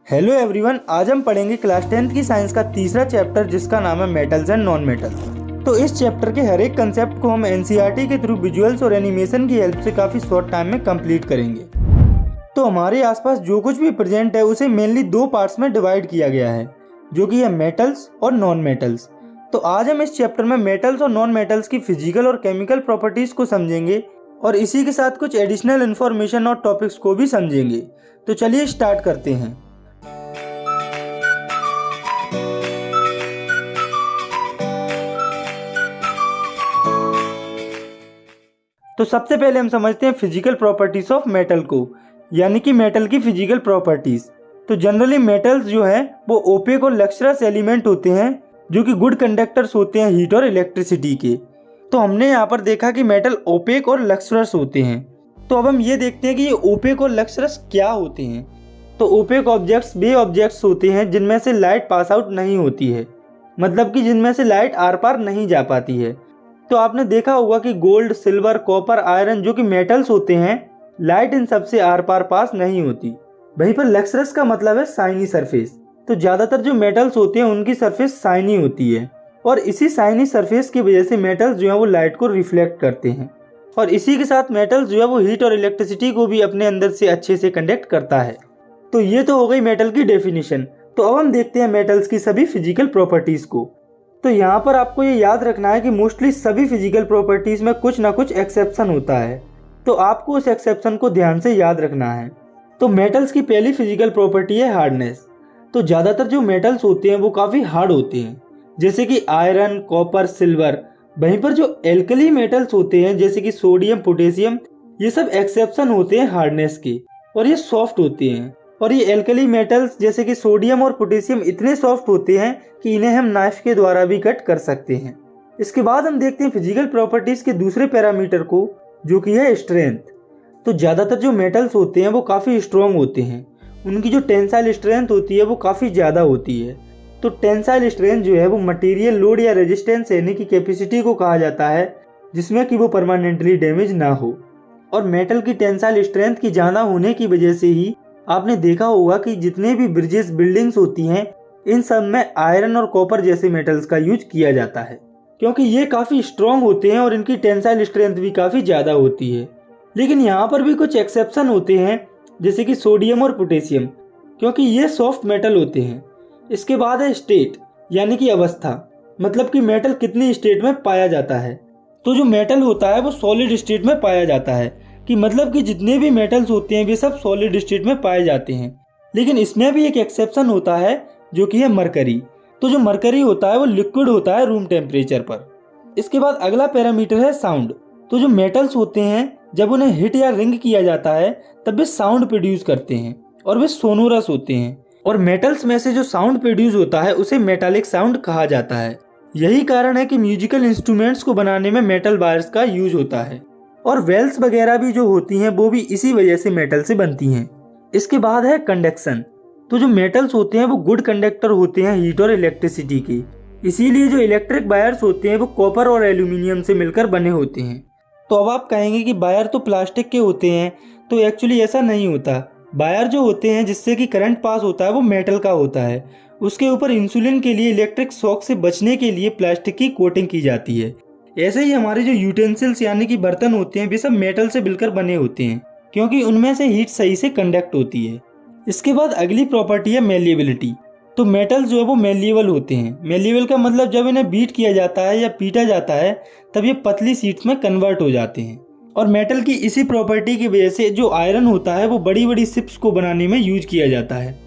Hello everyone, आज हम पढ़ेंगे क्लास 10th की साइंस का तीसरा चैप्टर जिसका नाम है मेटल्स एंड नॉन मेटल्स। तो इस चैप्टर के हर एक कंसेप्ट को हम एनसीईआरटी के थ्रू विजुअल्स और एनिमेशन की हेल्प से काफ़ी शॉर्ट टाइम में कंप्लीट करेंगे। तो हमारे आसपास जो कुछ भी प्रेजेंट है उसे मेनली दो पार्ट्स में डिवाइड किया गया है, जो कि है मेटल्स और नॉन मेटल्स। तो आज हम इस चैप्टर में मेटल्स और नॉन मेटल्स की फिजिकल और केमिकल प्रॉपर्टीज़ को समझेंगे और इसी के साथ कुछ एडिशनल इन्फॉर्मेशन और टॉपिक्स को भी समझेंगे। तो चलिए स्टार्ट करते हैं। तो सबसे पहले हम समझते हैं फिजिकल प्रॉपर्टीज ऑफ मेटल को, यानी कि मेटल की फिजिकल प्रॉपर्टीज। तो जनरली मेटल्स जो है वो ओपेक और लक्सरस एलिमेंट होते हैं जो कि गुड कंडक्टर्स होते हैं हीट और इलेक्ट्रिसिटी के। तो हमने यहाँ पर देखा कि मेटल ओपेक और लक्सरस होते हैं। तो अब हम ये देखते हैं कि ये ओपेक और लक्सरस क्या होते हैं। तो ओपेक ऑब्जेक्ट्स वे ऑब्जेक्ट्स होते हैं जिनमें से लाइट पास आउट नहीं होती है, मतलब कि जिनमें से लाइट आर पार नहीं जा पाती है। तो आपने देखा होगा कि गोल्ड, सिल्वर, कॉपर, आयरन जो कि मेटल्स होते हैं, लाइट इन सबसे आर पार पास नहीं होती। वहीं पर लक्सरस का मतलब है शाइनी सरफेस। तो ज़्यादातर जो मेटल्स होते हैं उनकी सरफेस शाइनी होती है और इसी शाइनी सरफेस की वजह से मेटल्स जो है वो लाइट को रिफ्लेक्ट करते हैं और इसी के साथ मेटल्स जो है वो हीट और इलेक्ट्रिसिटी को भी अपने अंदर से अच्छे से कंडक्ट करता है। तो ये तो हो गई मेटल की डेफिनेशन। तो अब हम देखते हैं मेटल्स की सभी फिजिकल प्रॉपर्टीज़ को। तो यहाँ पर आपको ये याद रखना है कि मोस्टली सभी फिजिकल प्रॉपर्टीज़ में कुछ ना कुछ एक्सेप्शन होता है, तो आपको उस एक्सेप्शन को ध्यान से याद रखना है। तो मेटल्स की पहली फिजिकल प्रॉपर्टी है हार्डनेस। तो ज़्यादातर जो मेटल्स होते हैं वो काफ़ी हार्ड होते हैं, जैसे कि आयरन, कॉपर, सिल्वर। वहीं पर जो एल्कली मेटल्स होते हैं जैसे कि सोडियम, पोटेशियम, ये सब एक्सेप्शन होते हैं हार्डनेस के और ये सॉफ्ट होते हैं। और ये एल्कली मेटल्स जैसे कि सोडियम और पोटेशियम इतने सॉफ्ट होते हैं कि इन्हें हम नाइफ के द्वारा भी कट कर सकते हैं। इसके बाद हम देखते हैं फिजिकल प्रॉपर्टीज़ के दूसरे पैरामीटर को, जो कि है स्ट्रेंथ। तो ज़्यादातर जो मेटल्स होते हैं वो काफ़ी स्ट्रॉन्ग होते हैं, उनकी जो टेंसाइल स्ट्रेंथ होती है वो काफ़ी ज़्यादा होती है। तो टेंसाइल स्ट्रेंथ जो है वो मटेरियल लोड या रेजिस्टेंस सहने की कैपेसिटी को कहा जाता है, जिसमें कि वो परमानेंटली डैमेज ना हो। और मेटल की टेंसाइल स्ट्रेंथ की ज़्यादा होने की वजह से ही आपने देखा होगा कि जितने भी ब्रिजेस, बिल्डिंग्स होती हैं, इन सब में आयरन और कॉपर जैसे मेटल्स का यूज किया जाता है, क्योंकि ये काफ़ी स्ट्रॉन्ग होते हैं और इनकी टेंसाइल स्ट्रेंथ भी काफ़ी ज़्यादा होती है। लेकिन यहाँ पर भी कुछ एक्सेप्शन होते हैं, जैसे कि सोडियम और पोटेशियम, क्योंकि ये सॉफ्ट मेटल होते हैं। इसके बाद है स्टेट, यानी कि अवस्था, मतलब कि मेटल कितनी स्टेट में पाया जाता है। तो जो मेटल होता है वो सॉलिड स्टेट में पाया जाता है, कि मतलब कि जितने भी मेटल्स होते हैं वे सब सॉलिड स्टेट में पाए जाते हैं। लेकिन इसमें भी एक एक्सेप्शन होता है, जो कि है मरकरी। तो जो मरकरी होता है वो लिक्विड होता है रूम टेम्परेचर पर। इसके बाद अगला पैरामीटर है साउंड। तो जो मेटल्स होते हैं जब उन्हें हिट या रिंग किया जाता है तब वे साउंड प्रोड्यूस करते हैं और वे सोनोरस होते हैं। और मेटल्स में से जो साउंड प्रोड्यूस होता है उसे मेटालिक साउंड कहा जाता है। यही कारण है कि म्यूजिकल इंस्ट्रूमेंट्स को बनाने में मेटल वायर्स का यूज होता है और वेल्स वगैरह भी जो होती हैं वो भी इसी वजह से मेटल से बनती हैं। इसके बाद है कंडक्शन। तो जो मेटल्स होते हैं वो गुड कंडक्टर होते हैं हीट और इलेक्ट्रिसिटी के, इसीलिए जो इलेक्ट्रिक वायर्स होते हैं वो कॉपर और एल्यूमिनियम से मिलकर बने होते हैं। तो अब आप कहेंगे कि वायर तो प्लास्टिक के होते हैं, तो एक्चुअली ऐसा नहीं होता। वायर जो होते हैं जिससे कि करंट पास होता है वो मेटल का होता है। उसके ऊपर इंसुलिन के लिए इलेक्ट्रिक शॉक से बचने के लिए प्लास्टिक की कोटिंग की जाती है। ऐसे ही हमारे जो यूटेंसिल्स यानी कि बर्तन होते हैं वे सब मेटल से मिलकर बने होते हैं, क्योंकि उनमें से हीट सही से कंडक्ट होती है। इसके बाद अगली प्रॉपर्टी है मेलिएबिलिटी। तो मेटल्स जो है वो मेलिएबल होते हैं। मेलिएबल का मतलब जब इन्हें बीट किया जाता है या पीटा जाता है तब ये पतली शीट्स में कन्वर्ट हो जाते हैं। और मेटल की इसी प्रॉपर्टी की वजह से जो आयरन होता है वो बड़ी बड़ी शिप्स को बनाने में यूज किया जाता है।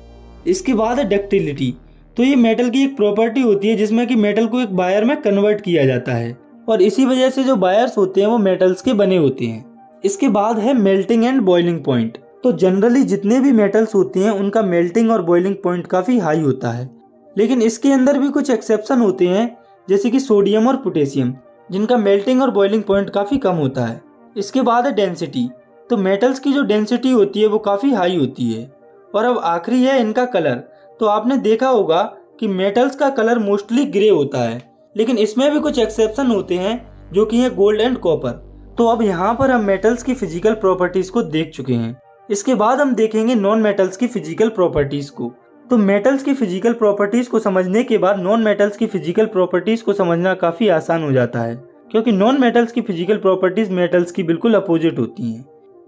इसके बाद है डक्टिलिटी। तो ये मेटल की एक प्रॉपर्टी होती है जिसमें कि मेटल को एक वायर में कन्वर्ट किया जाता है और इसी वजह से जो वायर्स होते हैं वो मेटल्स के बने होते हैं। इसके बाद है मेल्टिंग एंड बॉइलिंग पॉइंट। तो जनरली जितने भी मेटल्स होते हैं उनका मेल्टिंग और बॉइलिंग पॉइंट काफ़ी हाई होता है, लेकिन इसके अंदर भी कुछ एक्सेप्शन होते हैं, जैसे कि सोडियम और पोटेशियम, जिनका मेल्टिंग और बॉइलिंग पॉइंट काफ़ी कम होता है। इसके बाद है डेंसिटी। तो मेटल्स की जो डेंसिटी होती है वो काफ़ी हाई होती है। और अब आखिरी है इनका कलर। तो आपने देखा होगा कि मेटल्स का कलर मोस्टली ग्रे होता है, लेकिन इसमें भी कुछ एक्सेप्शन होते हैं, जो कि है गोल्ड एंड कॉपर। तो अब यहाँ पर हम मेटल्स की फिजिकल प्रॉपर्टीज़ को देख चुके हैं। इसके बाद हम देखेंगे नॉन मेटल्स की फिजिकल प्रॉपर्टीज़ को। तो मेटल्स की फिजिकल प्रॉपर्टीज़ को समझने के बाद नॉन मेटल्स की फिजिकल प्रॉपर्टीज़ को समझना काफ़ी आसान हो जाता है, क्योंकि नॉन मेटल्स की फिजिकल प्रॉपर्टीज़ मेटल्स की बिल्कुल अपोजिट होती हैं।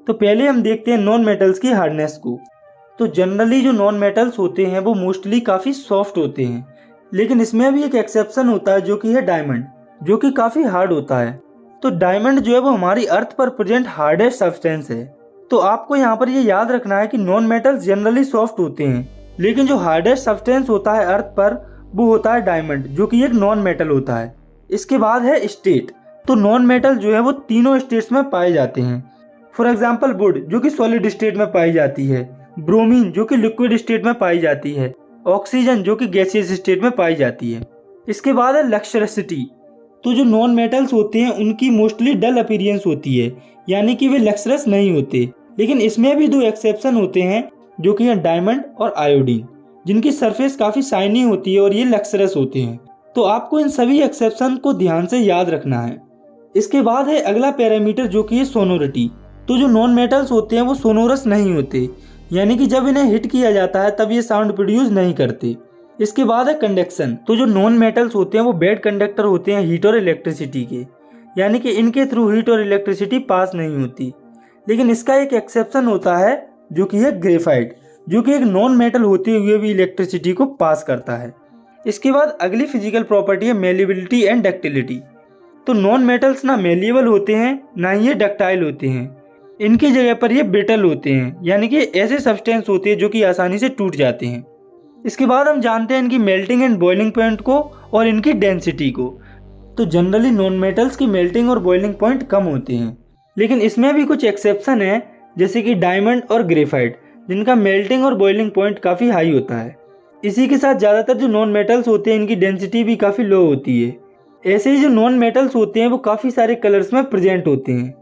तो पहले हम देखते हैं नॉन मेटल्स की हार्डनेस को। तो जनरली जो नॉन मेटल्स होते हैं वो मोस्टली काफ़ी सॉफ्ट होते हैं, लेकिन इसमें भी एक एक्सेप्शन होता है जो कि है डायमंड, जो कि काफ़ी हार्ड होता है। तो डायमंड जो है वो हमारी अर्थ पर प्रेजेंट हार्डेस्ट सब्सटेंस है। तो आपको यहाँ पर ये याद रखना है कि नॉन मेटल्स जनरली सॉफ्ट होते हैं, लेकिन जो हार्डेस्ट सब्सटेंस होता है अर्थ पर वो होता है डायमंड, जो कि एक नॉन मेटल होता है। इसके बाद है स्टेट। तो नॉन मेटल जो है वो तीनों स्टेट्स में पाए जाते हैं। फॉर एग्जाम्पल वुड जो कि सॉलिड स्टेट में पाई जाती है, ब्रोमीन जो कि लिक्विड स्टेट में पाई जाती है, ऑक्सीजन जो कि गैसियस स्टेट में पाई जाती है। इसके बाद है लक्सरसिटी। तो जो नॉन मेटल्स होते हैं उनकी मोस्टली डल अपीयरेंस होती है, यानी कि वे लक्सरस नहीं होते। लेकिन इसमें भी 2 एक्सेप्शन होते हैं, जो कि है डायमंड और आयोडीन, जिनकी सरफेस काफ़ी शाइनी होती है और ये लक्सरस होते हैं। तो आपको इन सभी एक्सेप्शन को ध्यान से याद रखना है। इसके बाद है अगला पैरामीटर जो कि है सोनोरिटी। तो जो नॉन मेटल्स होते हैं वो सोनोरस नहीं होते, यानी कि जब इन्हें हिट किया जाता है तब ये साउंड प्रोड्यूस नहीं करते। इसके बाद है कंडक्शन। तो जो नॉन मेटल्स होते हैं वो बैड कंडक्टर होते हैं हीट और इलेक्ट्रिसिटी के, यानी कि इनके थ्रू हीट और इलेक्ट्रिसिटी पास नहीं होती। लेकिन इसका एक एक्सेप्शन होता है जो कि है ग्रेफाइट, जो कि एक नॉन मेटल होते हुए भी इलेक्ट्रिसिटी को पास करता है। इसके बाद अगली फिजिकल प्रॉपर्टी है मेलिएबिलिटी एंड डक्टिलिटी। तो नॉन मेटल्स ना मेलिएबल होते हैं ना ही ये डक्टाइल होते हैं, इनकी जगह पर ये ब्रिटल होते हैं, यानी कि ऐसे सब्सटेंस होते हैं जो कि आसानी से टूट जाते हैं। इसके बाद हम जानते हैं इनकी मेल्टिंग एंड बॉइलिंग पॉइंट को और इनकी डेंसिटी को। तो जनरली नॉन मेटल्स की मेल्टिंग और बॉइलिंग पॉइंट कम होते हैं, लेकिन इसमें भी कुछ एक्सेप्शन है, जैसे कि डायमंड और ग्रेफाइट, जिनका मेल्टिंग और बॉइलिंग पॉइंट काफ़ी हाई होता है। इसी के साथ ज़्यादातर जो नॉन मेटल्स होते हैं इनकी डेंसिटी भी काफ़ी लो होती है। ऐसे ही जो नॉन मेटल्स होते हैं वो काफ़ी सारे कलर्स में प्रेजेंट होते हैं।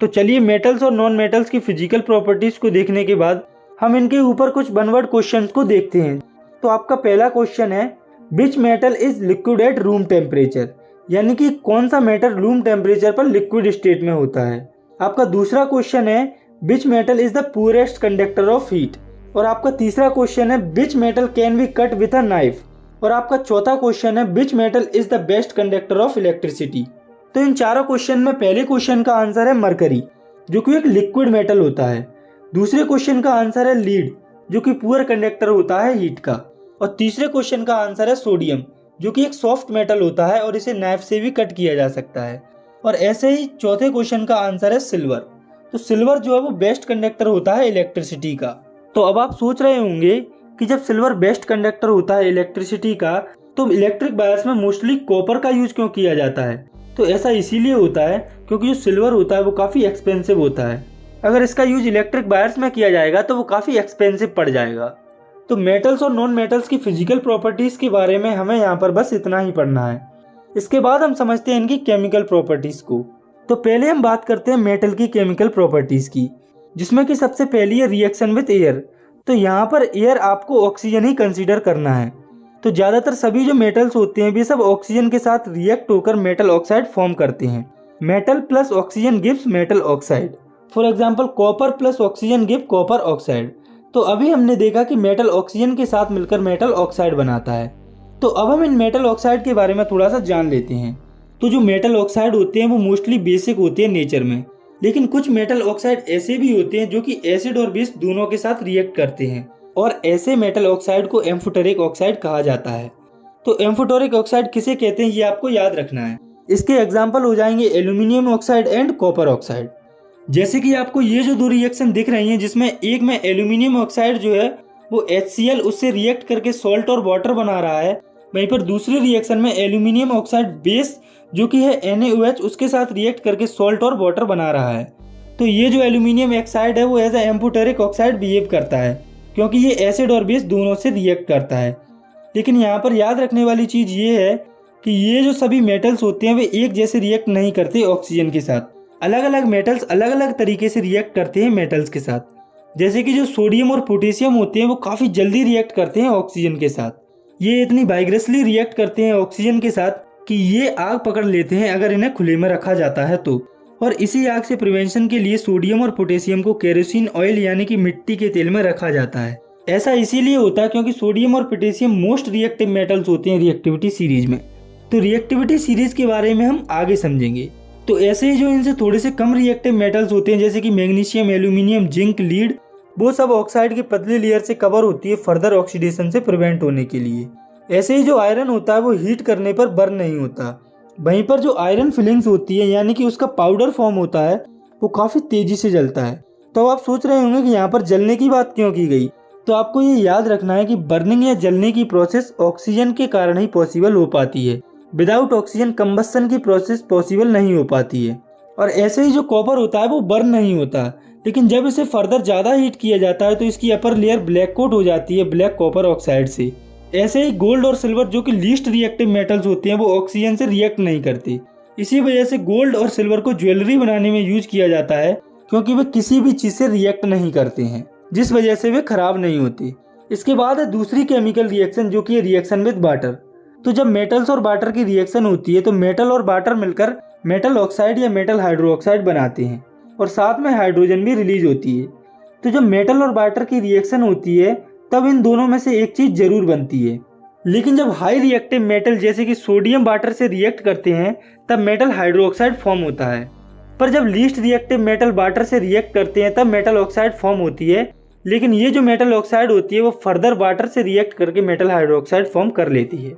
तो चलिए मेटल्स और नॉन मेटल्स की फिजिकल प्रॉपर्टीज़ को देखने के बाद हम इनके ऊपर कुछ 1 वर्ड क्वेश्चंस को देखते हैं। तो आपका पहला क्वेश्चन है, which metal is liquid at room temperature, यानी कि कौन सा मेटल रूम टेम्परेचर पर लिक्विड स्टेट में होता है। आपका दूसरा क्वेश्चन है, which metal is the poorest conductor of heat. और आपका तीसरा क्वेश्चन है, which metal can be cut with a knife. और आपका चौथा क्वेश्चन है, which metal is the best conductor of electricity. तो इन चारों क्वेश्चन में पहले क्वेश्चन का आंसर है मरकरी, जो कि एक लिक्विड मेटल होता है। दूसरे क्वेश्चन का आंसर है लीड, जो कि पुअर कंडक्टर होता है हीट का। और तीसरे क्वेश्चन का आंसर है सोडियम, जो कि एक सॉफ्ट मेटल होता है और इसे नाइफ से भी कट किया जा सकता है। और ऐसे ही चौथे क्वेश्चन का आंसर है सिल्वर। तो सिल्वर जो है वो बेस्ट कंडक्टर होता है इलेक्ट्रिसिटी का। तो अब आप सोच रहे होंगे कि जब सिल्वर बेस्ट कंडक्टर होता है इलेक्ट्रिसिटी का, तो इलेक्ट्रिक वायर्स में मोस्टली कॉपर का यूज क्यों किया जाता है। तो ऐसा इसीलिए होता है क्योंकि जो सिल्वर होता है वो काफ़ी एक्सपेंसिव होता है। अगर इसका यूज इलेक्ट्रिक वायर्स में किया जाएगा तो वो काफ़ी एक्सपेंसिव पड़ जाएगा। तो मेटल्स और नॉन मेटल्स की फिजिकल प्रॉपर्टीज़ के बारे में हमें यहाँ पर बस इतना ही पढ़ना है। इसके बाद हम समझते हैं इनकी केमिकल प्रॉपर्टीज़ को। तो पहले हम बात करते हैं मेटल की केमिकल प्रॉपर्टीज़ की, जिसमें कि सबसे पहली है रिएक्शन विथ एयर। तो यहाँ पर एयर आपको ऑक्सीजन ही कंसीडर करना है। तो ज़्यादातर सभी जो मेटल्स होते हैं वे सब ऑक्सीजन के साथ रिएक्ट होकर मेटल ऑक्साइड फॉर्म करते हैं। Metal plus oxygen gives metal oxide. For example copper plus oxygen give copper oxide. तो अभी हमने देखा कि मेटल ऑक्सीजन के साथ मिलकर मेटल ऑक्साइड बनाता है। तो अब हम इन मेटल ऑक्साइड के बारे में थोड़ा सा जान लेते हैं। तो जो मेटल ऑक्साइड होते हैं वो मोस्टली बेसिक होते हैं नेचर में, लेकिन कुछ मेटल ऑक्साइड ऐसे भी होते हैं जो कि एसिड और बेस दोनों के साथ रिएक्ट करते हैं, और ऐसे मेटल ऑक्साइड को एम्फोटेरिक ऑक्साइड कहा जाता है। तो एम्फोटेरिक ऑक्साइड किसे कहते हैं ये आपको याद रखना है। इसके एग्जाम्पल हो जाएंगे aluminium oxide and copper oxide. जैसे कि आपको ये जो 2 रिएक्शन दिख रही हैं, जिसमें एक में एल्यूमिनियम ऑक्साइड जो है वो HCl उससे रिएक्ट करके सॉल्ट और वाटर बना रहा है, वहीं पर दूसरी रिएक्शन में एल्यूमिनियम ऑक्साइड बेस जो कि है NaOH उसके साथ रिएक्ट करके सॉल्ट और वाटर बना रहा है। तो ये जो एल्यूमिनियम ऑक्साइड है वो as a amphoteric oxide behave करता है, क्योंकि ये एसिड और बेस दोनों से रिएक्ट करता है। लेकिन यहाँ पर याद रखने वाली चीज़ ये है कि ये जो सभी मेटल्स होते हैं वे एक जैसे रिएक्ट नहीं करते ऑक्सीजन के साथ। अलग अलग मेटल्स अलग अलग तरीके से रिएक्ट करते हैं मेटल्स के साथ। जैसे कि जो सोडियम और पोटेशियम होते हैं वो काफ़ी जल्दी रिएक्ट करते हैं ऑक्सीजन के साथ। ये इतनी वाइग्रेसली रिएक्ट करते हैं ऑक्सीजन के साथ कि ये आग पकड़ लेते हैं अगर इन्हें खुले में रखा जाता है तो। और इसी आग से प्रिवेंशन के लिए सोडियम और पोटेशियम को केरोसिन ऑयल यानी कि मिट्टी के तेल में रखा जाता है, ऐसा इसीलिए होता है क्योंकि सोडियम और पोटेशियम मोस्ट रिएक्टिव मेटल्स होते हैं रिएक्टिविटी सीरीज में। तो रिएक्टिविटी सीरीज के बारे में हम आगे समझेंगे। तो ऐसे ही जो इनसे थोड़े से कम रिएक्टिव मेटल्स होते हैं जैसे कि मैग्नीशियम, एल्यूमिनियम, जिंक, लीड, वो सब ऑक्साइड की पतली लेयर से कवर होती है फर्दर ऑक्सीडेशन से प्रिवेंट होने के लिए। ऐसे ही जो आयरन होता है वो हीट करने पर बर्न नहीं होता। वहीं पर जो आयरन फिलिंग्स होती है यानी कि उसका पाउडर फॉर्म होता है वो काफ़ी तेज़ी से जलता है। तो आप सोच रहे होंगे कि यहाँ पर जलने की बात क्यों की गई। तो आपको ये याद रखना है कि बर्निंग या जलने की प्रोसेस ऑक्सीजन के कारण ही पॉसिबल हो पाती है। विदाउट ऑक्सीजन कंबस्शन की प्रोसेस पॉसिबल नहीं हो पाती है। और ऐसे ही जो कॉपर होता है वो बर्न नहीं होता, लेकिन जब इसे फर्दर ज़्यादा हीट किया जाता है तो इसकी अपर लेयर ब्लैक कोट हो जाती है ब्लैक कॉपर ऑक्साइड से। ऐसे ही गोल्ड और सिल्वर जो कि लीस्ट रिएक्टिव मेटल्स होते हैं वो ऑक्सीजन से रिएक्ट नहीं करते। इसी वजह से गोल्ड और सिल्वर को ज्वेलरी बनाने में यूज किया जाता है क्योंकि वे किसी भी चीज़ से रिएक्ट नहीं करते हैं, जिस वजह से वे खराब नहीं होते। इसके बाद है दूसरी केमिकल रिएक्शन जो कि है रिएक्शन विद वाटर। तो जब मेटल्स और वाटर की रिएक्शन होती है तो मेटल और वाटर मिलकर मेटल ऑक्साइड या मेटल हाइड्रोक्साइड बनाते हैं और साथ में हाइड्रोजन भी रिलीज होती है। तो जब मेटल और वाटर की रिएक्शन होती है तब इन दोनों में से एक चीज़ जरूर बनती है। लेकिन जब हाई रिएक्टिव मेटल जैसे कि सोडियम वाटर से रिएक्ट करते हैं तब मेटल हाइड्रोक्साइड फॉर्म होता है। पर जब लीस्ट रिएक्टिव मेटल वाटर से रिएक्ट करते हैं तब मेटल ऑक्साइड फॉर्म होती है। लेकिन ये जो मेटल ऑक्साइड होती है वो फर्दर वाटर से रिएक्ट करके मेटल हाइड्रोक्साइड फॉर्म कर लेती है।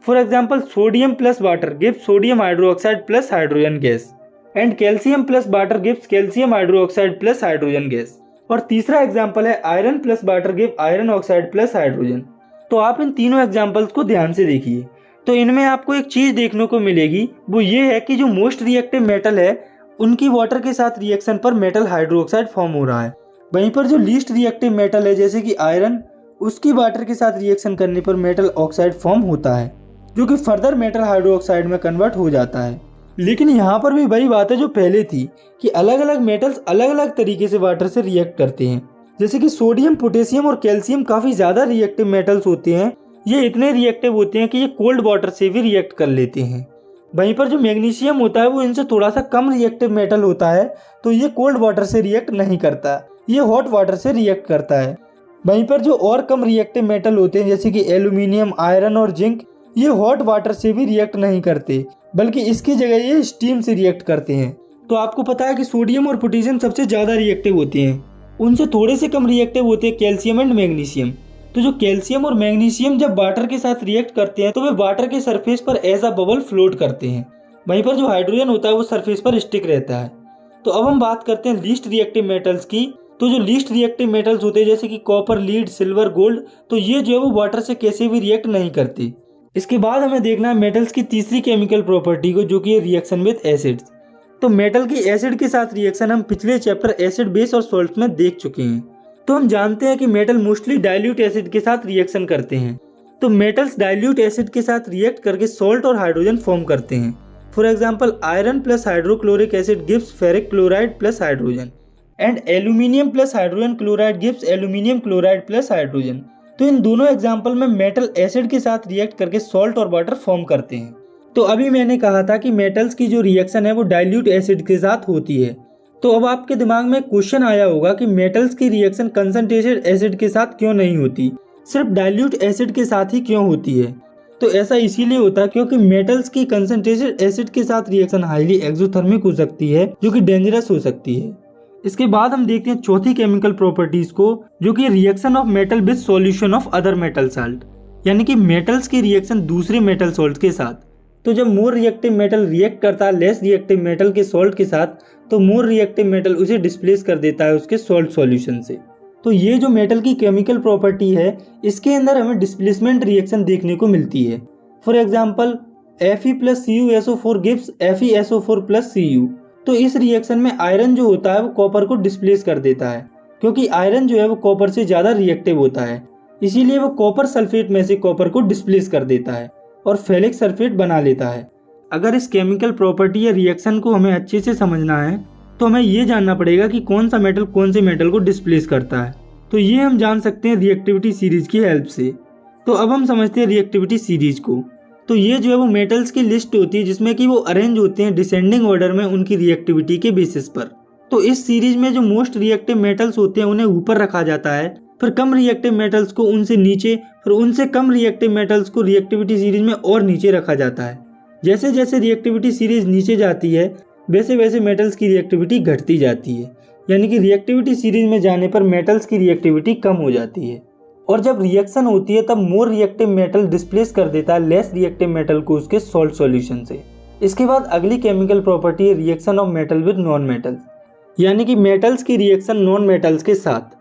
For example sodium plus water gives sodium hydroxide plus hydrogen gas and calcium plus water gives calcium hydroxide plus hydrogen gas. और तीसरा एग्जाम्पल है iron plus water give iron oxide plus hydrogen. तो आप इन तीनों examples को ध्यान से देखिए। तो इनमें आपको एक चीज़ देखने को मिलेगी, वो ये है कि जो मोस्ट रिएक्टिव मेटल है उनकी वाटर के साथ रिएक्शन पर मेटल हाइड्रोक्साइड फॉर्म हो रहा है। वहीं पर जो लीस्ट रिएक्टिव मेटल है जैसे कि आयरन, उसकी वाटर के साथ रिएक्शन करने पर मेटल ऑक्साइड फॉर्म होता है जो कि फर्दर मेटल हाइड्रोक्साइड में कन्वर्ट हो जाता है। लेकिन यहाँ पर भी वही बात है जो पहले थी कि अलग अलग मेटल्स अलग अलग तरीके से वाटर से रिएक्ट करते हैं। जैसे कि सोडियम, पोटेशियम और कैल्शियम काफ़ी ज़्यादा रिएक्टिव मेटल्स होते हैं। ये इतने रिएक्टिव होते हैं कि ये कोल्ड वाटर से भी रिएक्ट कर लेते हैं। वहीं पर जो मैग्नीशियम होता है वो इनसे थोड़ा सा कम रिएक्टिव मेटल होता है, तो ये कोल्ड वाटर से रिएक्ट नहीं करता, ये हॉट वाटर से रिएक्ट करता है। वहीं पर जो और कम रिएक्टिव मेटल होते हैं जैसे कि एल्यूमिनियम, आयरन और जिंक, ये हॉट वाटर से भी रिएक्ट नहीं करते, बल्कि इसकी जगह ये स्टीम से रिएक्ट करते हैं। तो आपको पता है कि सोडियम और पोटेशियम सबसे ज़्यादा रिएक्टिव होते हैं, उनसे थोड़े से कम रिएक्टिव होते हैं कैल्शियम एंड मैग्नीशियम। तो जो कैल्शियम और मैग्नीशियम जब वाटर के साथ रिएक्ट करते हैं तो वे वाटर के सरफेस पर एज अ बबल फ्लोट करते हैं। वहीं पर जो हाइड्रोजन होता है वो सरफेस पर स्टिक रहता है। तो अब हम बात करते हैं लीस्ट रिएक्टिव मेटल्स की। तो जो लीस्ट रिएक्टिव मेटल्स होते हैं जैसे कि कॉपर, लीड, सिल्वर, गोल्ड, तो ये जो है वो वाटर से कैसे भी रिएक्ट नहीं करते। इसके बाद हमें देखना है मेटल्स की तीसरी केमिकल प्रॉपर्टी को जो कि है रिएक्शन विद एसिड्स। तो मेटल की एसिड के साथ रिएक्शन हम पिछले चैप्टर एसिड, बेस और सॉल्ट में देख चुके हैं। तो हम जानते हैं कि मेटल मोस्टली डाइल्यूट एसिड के साथ रिएक्शन करते हैं। तो मेटल्स डाइल्यूट एसिड के साथ रिएक्ट करके सॉल्ट और हाइड्रोजन फॉर्म करते हैं। For example iron plus hydrochloric acid gives ferric chloride plus hydrogen and aluminium plus hydrogen chloride gives aluminium chloride plus hydrogen. तो इन दोनों एग्जाम्पल में मेटल एसिड के साथ रिएक्ट करके सॉल्ट और वाटर फॉर्म करते हैं। तो अभी मैंने कहा था कि मेटल्स की जो रिएक्शन है वो डाइल्यूट एसिड के साथ होती है। तो अब आपके दिमाग में क्वेश्चन आया होगा कि मेटल्स की रिएक्शन कंसंट्रेटेड एसिड के साथ क्यों नहीं होती, सिर्फ डाइल्यूट एसिड के साथ ही क्यों होती है। तो ऐसा इसीलिए होता है क्योंकि मेटल्स की कंसंट्रेटेड एसिड के साथ रिएक्शन हाईली एक्सोथर्मिक हो सकती है जो कि डेंजरस हो सकती है। इसके बाद हम देखते हैं चौथी केमिकल प्रॉपर्टीज को जो कि reaction of metal with solution of other metal salt, यानी कि मेटल्स की रिएक्शन दूसरे मेटल सॉल्ट के साथ। तो जब मोर रिएक्टिव मेटल रिएक्ट करता है लेस रिएक्टिव मेटल के सॉल्ट के साथ तो मोर रिएक्टिव मेटल उसे डिस्प्लेस कर देता है उसके सॉल्ट सॉल्यूशन से। तो ये जो मेटल की केमिकल प्रॉपर्टी है इसके अंदर हमें डिस्प्लेसमेंट रिएक्शन देखने को मिलती है। For example Fe plus CuSO4 gives FeSO4 plus Cu। तो इस रिएक्शन में आयरन जो होता है वो कॉपर को डिस्प्लेस कर देता है क्योंकि आयरन जो है वो कॉपर से ज़्यादा रिएक्टिव होता है, इसीलिए वो कॉपर सल्फेट में से कॉपर को डिस्प्लेस कर देता है और फेलिक सल्फेट बना लेता है। अगर इस केमिकल प्रॉपर्टी या रिएक्शन को हमें अच्छे से समझना है तो हमें ये जानना पड़ेगा कि कौन सा मेटल कौन से मेटल को डिस्प्लेस करता है। तो ये हम जान सकते हैं रिएक्टिविटी सीरीज की हेल्प से। तो अब हम समझते हैं रिएक्टिविटी सीरीज को। तो ये जो है वो मेटल्स की लिस्ट होती है जिसमें कि वो अरेंज होते हैं डिसेंडिंग ऑर्डर में उनकी रिएक्टिविटी के बेसिस पर। तो इस सीरीज में जो मोस्ट रिएक्टिव मेटल्स होते हैं उन्हें ऊपर रखा जाता है फिर कम रिएक्टिव मेटल्स को उनसे नीचे, फिर उनसे कम रिएक्टिव मेटल्स को रिएक्टिविटी सीरीज में और नीचे रखा जाता है। जैसे जैसे रिएक्टिविटी सीरीज नीचे जाती है वैसे वैसे मेटल्स की रिएक्टिविटी घटती जाती है, यानी कि रिएक्टिविटी सीरीज में जाने पर मेटल्स की रिएक्टिविटी कम हो जाती है। और जब रिएक्शन होती है तब मोर रिएक्टिव मेटल डिस्प्लेस कर देता है लेस रिएक्टिव मेटल को उसके सॉल्ट सॉल्यूशन से। इसके बाद अगली केमिकल प्रॉपर्टी है reaction of metal with non metals, यानी कि मेटल्स की रिएक्शन नॉन मेटल्स के साथ।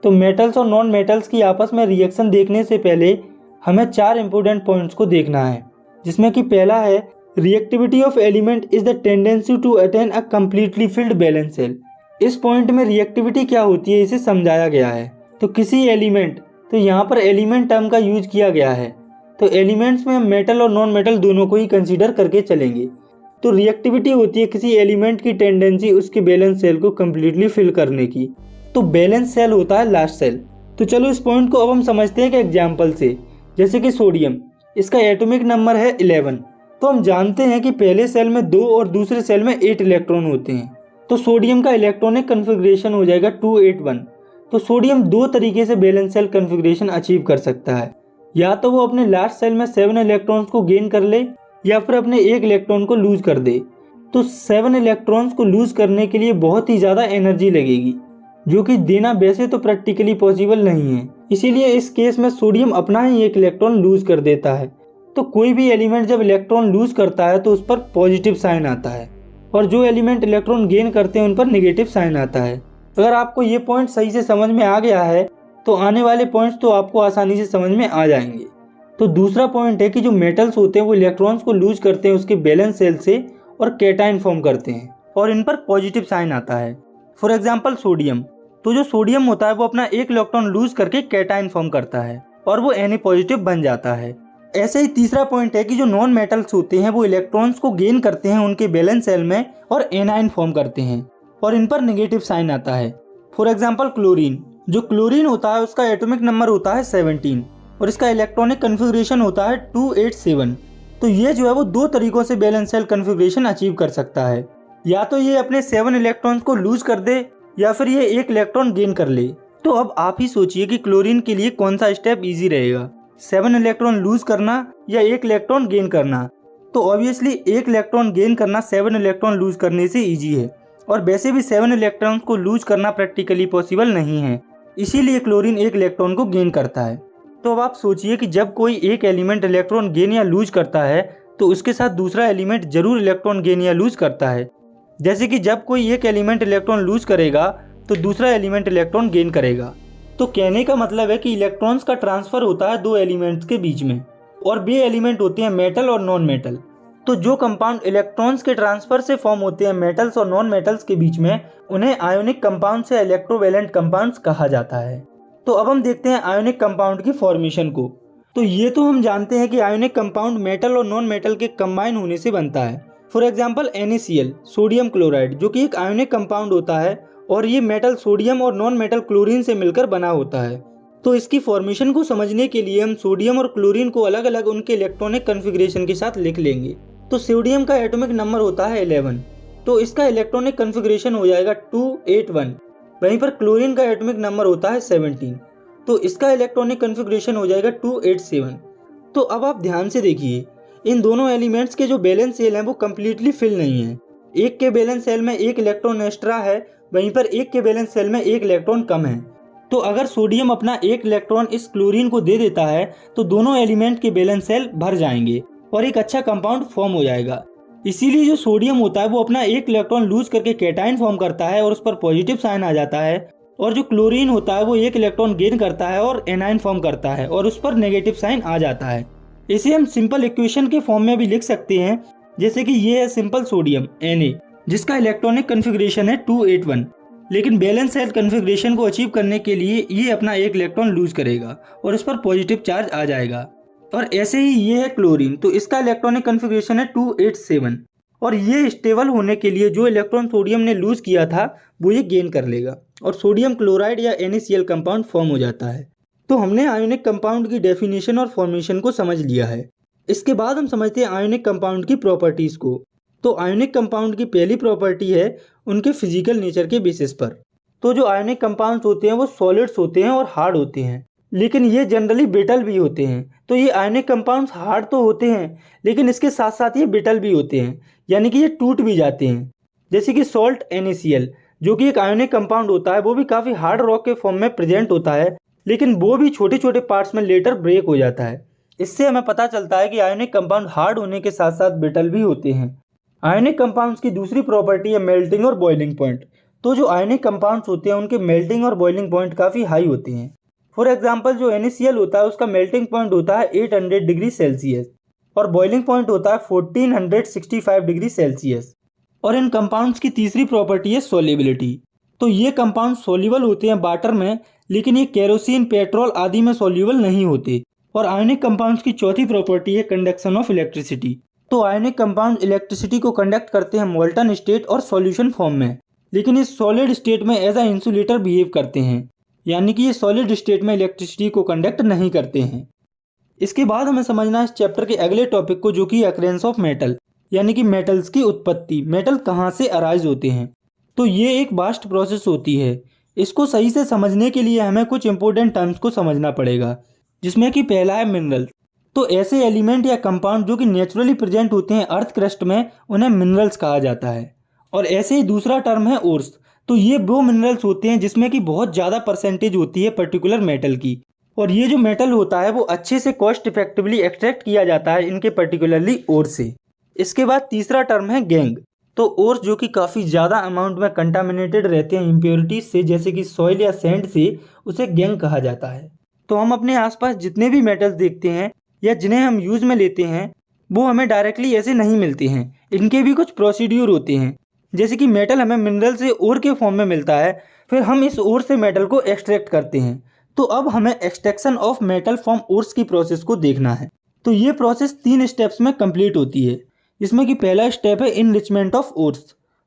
तो मेटल्स और नॉन मेटल्स की आपस में रिएक्शन देखने से पहले हमें 4 इंपॉर्टेंट पॉइंट्स को देखना है, जिसमें कि पहला है reactivity of element is the tendency to attain a completely filled valence shell. इस पॉइंट में रिएक्टिविटी क्या होती है इसे समझाया गया है। तो किसी एलिमेंट, तो यहाँ पर एलिमेंट टर्म का यूज किया गया है, तो एलिमेंट्स में हम मेटल और नॉन मेटल दोनों को ही कंसीडर करके चलेंगे। तो रिएक्टिविटी होती है किसी एलिमेंट की टेंडेंसी उसके बैलेंस सेल को कम्प्लीटली फिल करने की। तो बैलेंस सेल होता है लास्ट सेल। तो चलो इस पॉइंट को अब हम समझते हैं कि एग्जाम्पल से, जैसे कि सोडियम, इसका एटॉमिक नंबर है 11। तो हम जानते हैं कि पहले सेल में 2 और दूसरे सेल में 8 इलेक्ट्रॉन होते हैं। तो सोडियम का इलेक्ट्रॉनिक कन्फिग्रेशन हो जाएगा 281। तो सोडियम 2 तरीके से बैलेंस सेल कन्फिग्रेशन अचीव कर सकता है, या तो वो अपने लास्ट सेल में 7 इलेक्ट्रॉन्स को गेन कर ले या फिर अपने 1 इलेक्ट्रॉन को लूज कर दे। तो 7 इलेक्ट्रॉन्स को लूज करने के लिए बहुत ही ज़्यादा एनर्जी लगेगी, जो कि देना वैसे तो प्रैक्टिकली पॉसिबल नहीं है। इसीलिए इस केस में सोडियम अपना ही 1 इलेक्ट्रॉन लूज कर देता है। तो कोई भी एलिमेंट जब इलेक्ट्रॉन लूज करता है तो उस पर पॉजिटिव साइन आता है, और जो एलिमेंट इलेक्ट्रॉन गेन करते हैं उन पर नेगेटिव साइन आता है। अगर आपको ये पॉइंट सही से समझ में आ गया है तो आने वाले पॉइंट्स तो आपको आसानी से समझ में आ जाएंगे। तो दूसरा पॉइंट है कि जो मेटल्स होते हैं वो इलेक्ट्रॉन्स को लूज करते हैं उसके बैलेंस सेल से और कैटायन फॉर्म करते हैं, और इन पर पॉजिटिव साइन आता है। फॉर एग्जाम्पल सोडियम, तो जो सोडियम होता है वो अपना 1 इलेक्ट्रॉन लूज करके कैटायन फॉर्म करता है और वो Na पॉजिटिव बन जाता है। ऐसे ही तीसरा पॉइंट है कि जो नॉन मेटल्स होते हैं वो इलेक्ट्रॉन्स को गेन करते हैं उनके बैलेंस सेल में और एनायन फॉर्म करते हैं, और इन पर नेगेटिव साइन आता है। फॉर एग्जाम्पल क्लोरीन, जो क्लोरीन होता है उसका एटॉमिक नंबर होता है 17 और इसका इलेक्ट्रॉनिक कन्फिग्रेशन होता है 287। तो ये जो है वो 2 तरीकों से बैलेंस सेल कन्फिग्रेशन अचीव कर सकता है, या तो ये अपने 7 इलेक्ट्रॉन्स को लूज कर दे या फिर ये 1 इलेक्ट्रॉन गेन कर ले। तो अब आप ही सोचिए कि क्लोरीन के लिए कौन सा स्टेप इजी रहेगा, 7 इलेक्ट्रॉन लूज करना या 1 इलेक्ट्रॉन गेन करना। तो ऑब्वियसली 1 इलेक्ट्रॉन गेन करना 7 इलेक्ट्रॉन लूज करने से इजी है, और वैसे भी 7 इलेक्ट्रॉन्स को लूज करना प्रैक्टिकली पॉसिबल नहीं है, इसीलिए क्लोरीन 1 इलेक्ट्रॉन को गेन करता है। तो अब आप सोचिए कि जब कोई एक एलिमेंट इलेक्ट्रॉन गेन या लूज करता है तो उसके साथ दूसरा एलिमेंट जरूर इलेक्ट्रॉन गेन या लूज करता है। जैसे कि जब कोई एक एलिमेंट इलेक्ट्रॉन लूज करेगा तो दूसरा एलिमेंट इलेक्ट्रॉन गेन करेगा। तो कहने का मतलब है कि इलेक्ट्रॉन्स का ट्रांसफर होता है 2 एलिमेंट्स के बीच में, और वे एलिमेंट होते हैं मेटल और नॉन मेटल। तो जो कंपाउंड इलेक्ट्रॉन्स के ट्रांसफर से फॉर्म होते हैं मेटल्स और नॉन मेटल्स के बीच में, उन्हें आयोनिक कंपाउंड्स या इलेक्ट्रोवैलेंट कंपाउंड्स कहा जाता है। तो अब हम देखते हैं आयोनिक कंपाउंड की फॉर्मेशन को। तो ये तो हम जानते हैं कि आयोनिक कंपाउंड मेटल और नॉन मेटल के कंबाइन होने से बनता है। For example NaCl, sodium chloride, जो कि एक आयोनिक कंपाउंड होता है और ये मेटल सोडियम और नॉन मेटल क्लोरीन से मिलकर बना होता है। तो इसकी फॉर्मेशन को समझने के लिए हम सोडियम और क्लोरीन को अलग अलग उनके इलेक्ट्रॉनिक कन्फिग्रेशन के साथ लिख लेंगे। तो सोडियम का एटॉमिक नंबर होता है 11, तो इसका इलेक्ट्रॉनिक कन्फिग्रेशन हो जाएगा 281। वहीं पर क्लोरीन का एटॉमिक नंबर होता है 17, तो इसका इलेक्ट्रॉनिक कन्फिग्रेशन हो जाएगा 287। तो अब आप ध्यान से देखिए, इन दोनों एलिमेंट्स के जो बैलेंस सेल हैं वो कम्प्लीटली फिल नहीं है। एक के बैलेंस सेल में 1 इलेक्ट्रॉन एक्स्ट्रा है, वहीं पर एक के बैलेंस सेल में 1 इलेक्ट्रॉन कम है। तो अगर सोडियम अपना 1 इलेक्ट्रॉन इस क्लोरीन को दे देता है तो दोनों एलिमेंट के बैलेंस सेल भर जाएंगे और एक अच्छा कंपाउंड फॉर्म हो जाएगा। इसीलिए जो सोडियम होता है वो अपना 1 इलेक्ट्रॉन लूज करके कैटायन फॉर्म करता है और उस पर पॉजिटिव साइन आ जाता है, और जो क्लोरीन होता है वो 1 इलेक्ट्रॉन गेन करता है और एनायन फॉर्म करता है और उस पर नेगेटिव साइन आ जाता है। इसे हम सिंपल इक्वेशन के फॉर्म में भी लिख सकते हैं, जैसे कि ये है सिंपल सोडियम Na, जिसका इलेक्ट्रॉनिक कन्फिग्रेशन है 281, लेकिन बैलेंस सेल कन्फिग्रेशन को अचीव करने के लिए ये अपना 1 इलेक्ट्रॉन लूज करेगा और उस पर पॉजिटिव चार्ज आ जाएगा। और ऐसे ही ये है क्लोरीन, तो इसका इलेक्ट्रॉनिक कन्फिग्रेशन है 287, और ये स्टेबल होने के लिए जो इलेक्ट्रॉन सोडियम ने लूज किया था वो ये गेन कर लेगा और सोडियम क्लोराइड या NaCl कंपाउंड फॉर्म हो जाता है। तो हमने आयोनिक कंपाउंड की डेफिनेशन और फॉर्मेशन को समझ लिया है। इसके बाद हम समझते हैं आयोनिक कंपाउंड की प्रॉपर्टीज को। तो आयोनिक कंपाउंड की पहली प्रॉपर्टी है उनके फिजिकल नेचर के बेसिस पर। तो जो आयोनिक कंपाउंड्स होते हैं वो सॉलिड्स होते हैं और हार्ड होते हैं, लेकिन ये जनरली ब्रिटल भी होते हैं। तो ये आयोनिक कंपाउंड्स हार्ड तो होते हैं, लेकिन इसके साथ साथ ये ब्रिटल भी होते हैं, यानी कि ये टूट भी जाते हैं। जैसे कि सॉल्ट NaCl, जो कि एक आयोनिक कंपाउंड होता है, वो भी काफ़ी हार्ड रॉक के फॉर्म में प्रेजेंट होता है, लेकिन वो भी छोटे छोटे पार्ट्स में लेटर ब्रेक हो जाता है। इससे हमें पता चलता है कि आयोनिक कंपाउंड हार्ड होने के साथ साथ ब्रिटल भी होते हैं। आयोनिक कंपाउंड्स की दूसरी प्रॉपर्टी है मेल्टिंग और बॉइलिंग पॉइंट। तो जो आयोनिक कंपाउंड्स होते हैं उनके मेल्टिंग और बॉइलिंग पॉइंट काफ़ी हाई होते हैं। फॉर एग्जाम्पल जो NaCl होता है उसका मेल्टिंग पॉइंट होता है 800 डिग्री सेल्सियस और बॉइलिंग पॉइंट होता है 1465 डिग्री सेल्सियस। और इन कंपाउंड्स की तीसरी प्रॉपर्टी है सोल्युबिलिटी। तो ये कंपाउंड सोल्यूबल होते हैं वाटर में, लेकिन ये केरोसिन, पेट्रोल आदि में सोल्यूबल नहीं होते। और आयोनिक कंपाउंड्स की चौथी प्रॉपर्टी है कंडक्शन ऑफ इलेक्ट्रिसिटी। तो आयोनिक कंपाउंड इलेक्ट्रिसिटी को कंडक्ट करते हैं मोल्टन स्टेट और सॉल्यूशन फॉर्म में, लेकिन इस सॉलिड स्टेट में एज अ इंसुलेटर बिहेव करते हैं, यानी कि ये सॉलिड स्टेट में इलेक्ट्रिसिटी को कंडक्ट नहीं करते हैं। इसके बाद हमें समझना है इस चैप्टर के अगले टॉपिक को, जो कि अकरेंस ऑफ मेटल, यानी कि मेटल्स की उत्पत्ति, मेटल कहाँ से अराइज होते हैं। तो ये एक वास्ट प्रोसेस होती है। इसको सही से समझने के लिए हमें कुछ इंपॉर्टेंट टर्म्स को समझना पड़ेगा, जिसमें कि पहला है मिनरल। तो ऐसे एलिमेंट या कंपाउंड जो कि नेचुरली प्रेजेंट होते हैं अर्थ क्रस्ट में, उन्हें मिनरल्स कहा जाता है। और ऐसे ही दूसरा टर्म है ओर्स। तो ये वो मिनरल्स होते हैं जिसमें कि बहुत ज़्यादा परसेंटेज होती है पर्टिकुलर मेटल की, और ये जो मेटल होता है वो अच्छे से कॉस्ट इफेक्टिवली एक्सट्रैक्ट किया जाता है इनके पर्टिकुलरली ओर से। इसके बाद तीसरा टर्म है गैंग। तो ओर्स जो कि काफ़ी ज़्यादा अमाउंट में कंटामिनेटेड रहते हैं इम्प्योरिटीज से, जैसे कि सॉइल या सैंड से, उसे गैंग कहा जाता है। तो हम अपने आसपास जितने भी मेटल्स देखते हैं या जिन्हें हम यूज़ में लेते हैं, वो हमें डायरेक्टली ऐसे नहीं मिलते हैं। इनके भी कुछ प्रोसीड्यूर होते हैं। जैसे कि मेटल हमें मिनरल से ओर के फॉर्म में मिलता है, फिर हम इस ओर से मेटल को एक्सट्रैक्ट करते हैं। तो अब हमें extraction of metal from ores की प्रोसेस को देखना है। तो ये प्रोसेस 3 स्टेप्स में कंप्लीट होती है, जिसमें कि पहला स्टेप है इनरिचमेंट ऑफ ओर्स,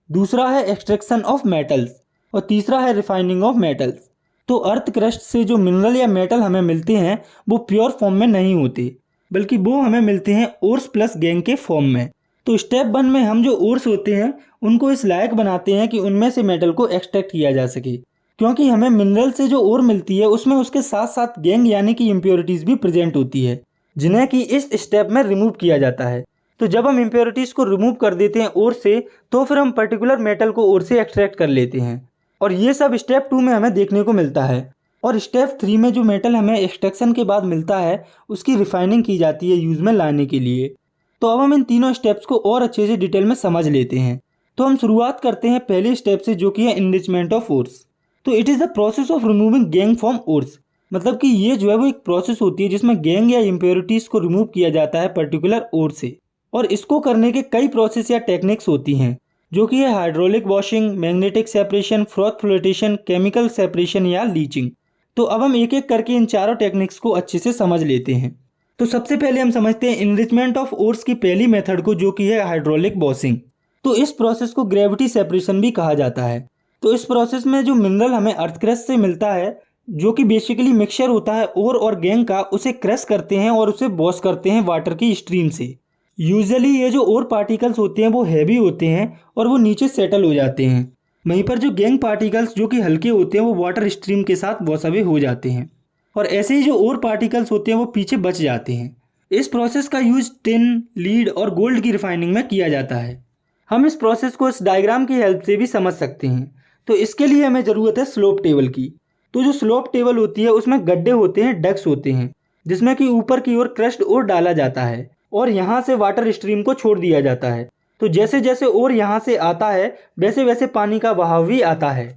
दूसरा है एक्सट्रैक्शन ऑफ मेटल्स और तीसरा है रिफाइनिंग ऑफ मेटल्स। तो अर्थ क्रस्ट से जो मिनरल या मेटल हमें मिलते हैं वो प्योर फॉर्म में नहीं होते, बल्कि वो हमें मिलते हैं ओर्स प्लस गैंग के फॉर्म में। तो स्टेप 1 में हम जो ओर्स होते हैं उनको इस लायक बनाते हैं कि उनमें से मेटल को एक्सट्रैक्ट किया जा सके, क्योंकि हमें मिनरल से जो ओर मिलती है उसमें उसके साथ साथ गैंग यानी कि इम्प्योरिटीज़ भी प्रेजेंट होती है, जिन्हें कि इस स्टेप में रिमूव किया जाता है। तो जब हम इम्प्योरिटीज़ को रिमूव कर देते हैं ओर से, तो फिर हम पर्टिकुलर मेटल को ओर से एक्सट्रैक्ट कर लेते हैं, और ये सब स्टेप 2 में हमें देखने को मिलता है। और स्टेप 3 में जो मेटल हमें एक्सट्रैक्शन के बाद मिलता है उसकी रिफाइनिंग की जाती है यूज़ में लाने के लिए। तो अब हम इन तीनों स्टेप्स को और अच्छे से डिटेल में समझ लेते हैं। तो हम शुरुआत करते हैं पहले स्टेप से, जो कि है इनरिचमेंट ऑफ ओर्स। तो it is the process of removing gang from ores. मतलब कि ये जो है वो एक प्रोसेस होती है जिसमें गैंग या इम्प्योरिटीज़ को रिमूव किया जाता है पर्टिकुलर ओर से। और इसको करने के कई प्रोसेस या टेक्निक्स होती हैं, जो कि है hydraulic washing, magnetic separation, froth flotation, chemical separation या लीचिंग। तो अब हम एक एक करके इन चारों टेक्निक्स को अच्छे से समझ लेते हैं। तो सबसे पहले हम समझते हैं इनरिचमेंट ऑफ ओर्स की पहली मेथड को, जो कि है हाइड्रोलिक वॉशिंग। तो इस प्रोसेस को ग्रेविटी सेपरेशन भी कहा जाता है। तो इस प्रोसेस में जो मिनरल हमें अर्थ क्रस्ट से मिलता है, जो कि बेसिकली मिक्सचर होता है ओर और गैंग का, उसे क्रश करते हैं और उसे वॉश करते हैं वाटर की स्ट्रीम से। यूजुअली ये जो ओर पार्टिकल्स होते हैं वो हैवी होते हैं और वो नीचे सेटल हो जाते हैं, वहीं पर जो गैंग पार्टिकल्स जो कि हल्के होते हैं वो वाटर स्ट्रीम के साथ वॉश अवे हो जाते हैं, और ऐसे ही जो ओर पार्टिकल्स होते हैं वो पीछे बच जाते हैं। इस प्रोसेस का यूज टिन, लीड और गोल्ड की रिफाइनिंग में किया जाता है। हम इस प्रोसेस को इस डायग्राम की हेल्प से भी समझ सकते हैं। तो इसके लिए हमें ज़रूरत है स्लोप टेबल की। तो जो स्लोप टेबल होती है उसमें गड्ढे होते हैं, डक्स होते हैं, जिसमें कि ऊपर की ओर क्रश्ड ओर डाला जाता है और यहाँ से वाटर स्ट्रीम को छोड़ दिया जाता है। तो जैसे जैसे ओर यहाँ से आता है वैसे वैसे पानी का बहाव भी आता है।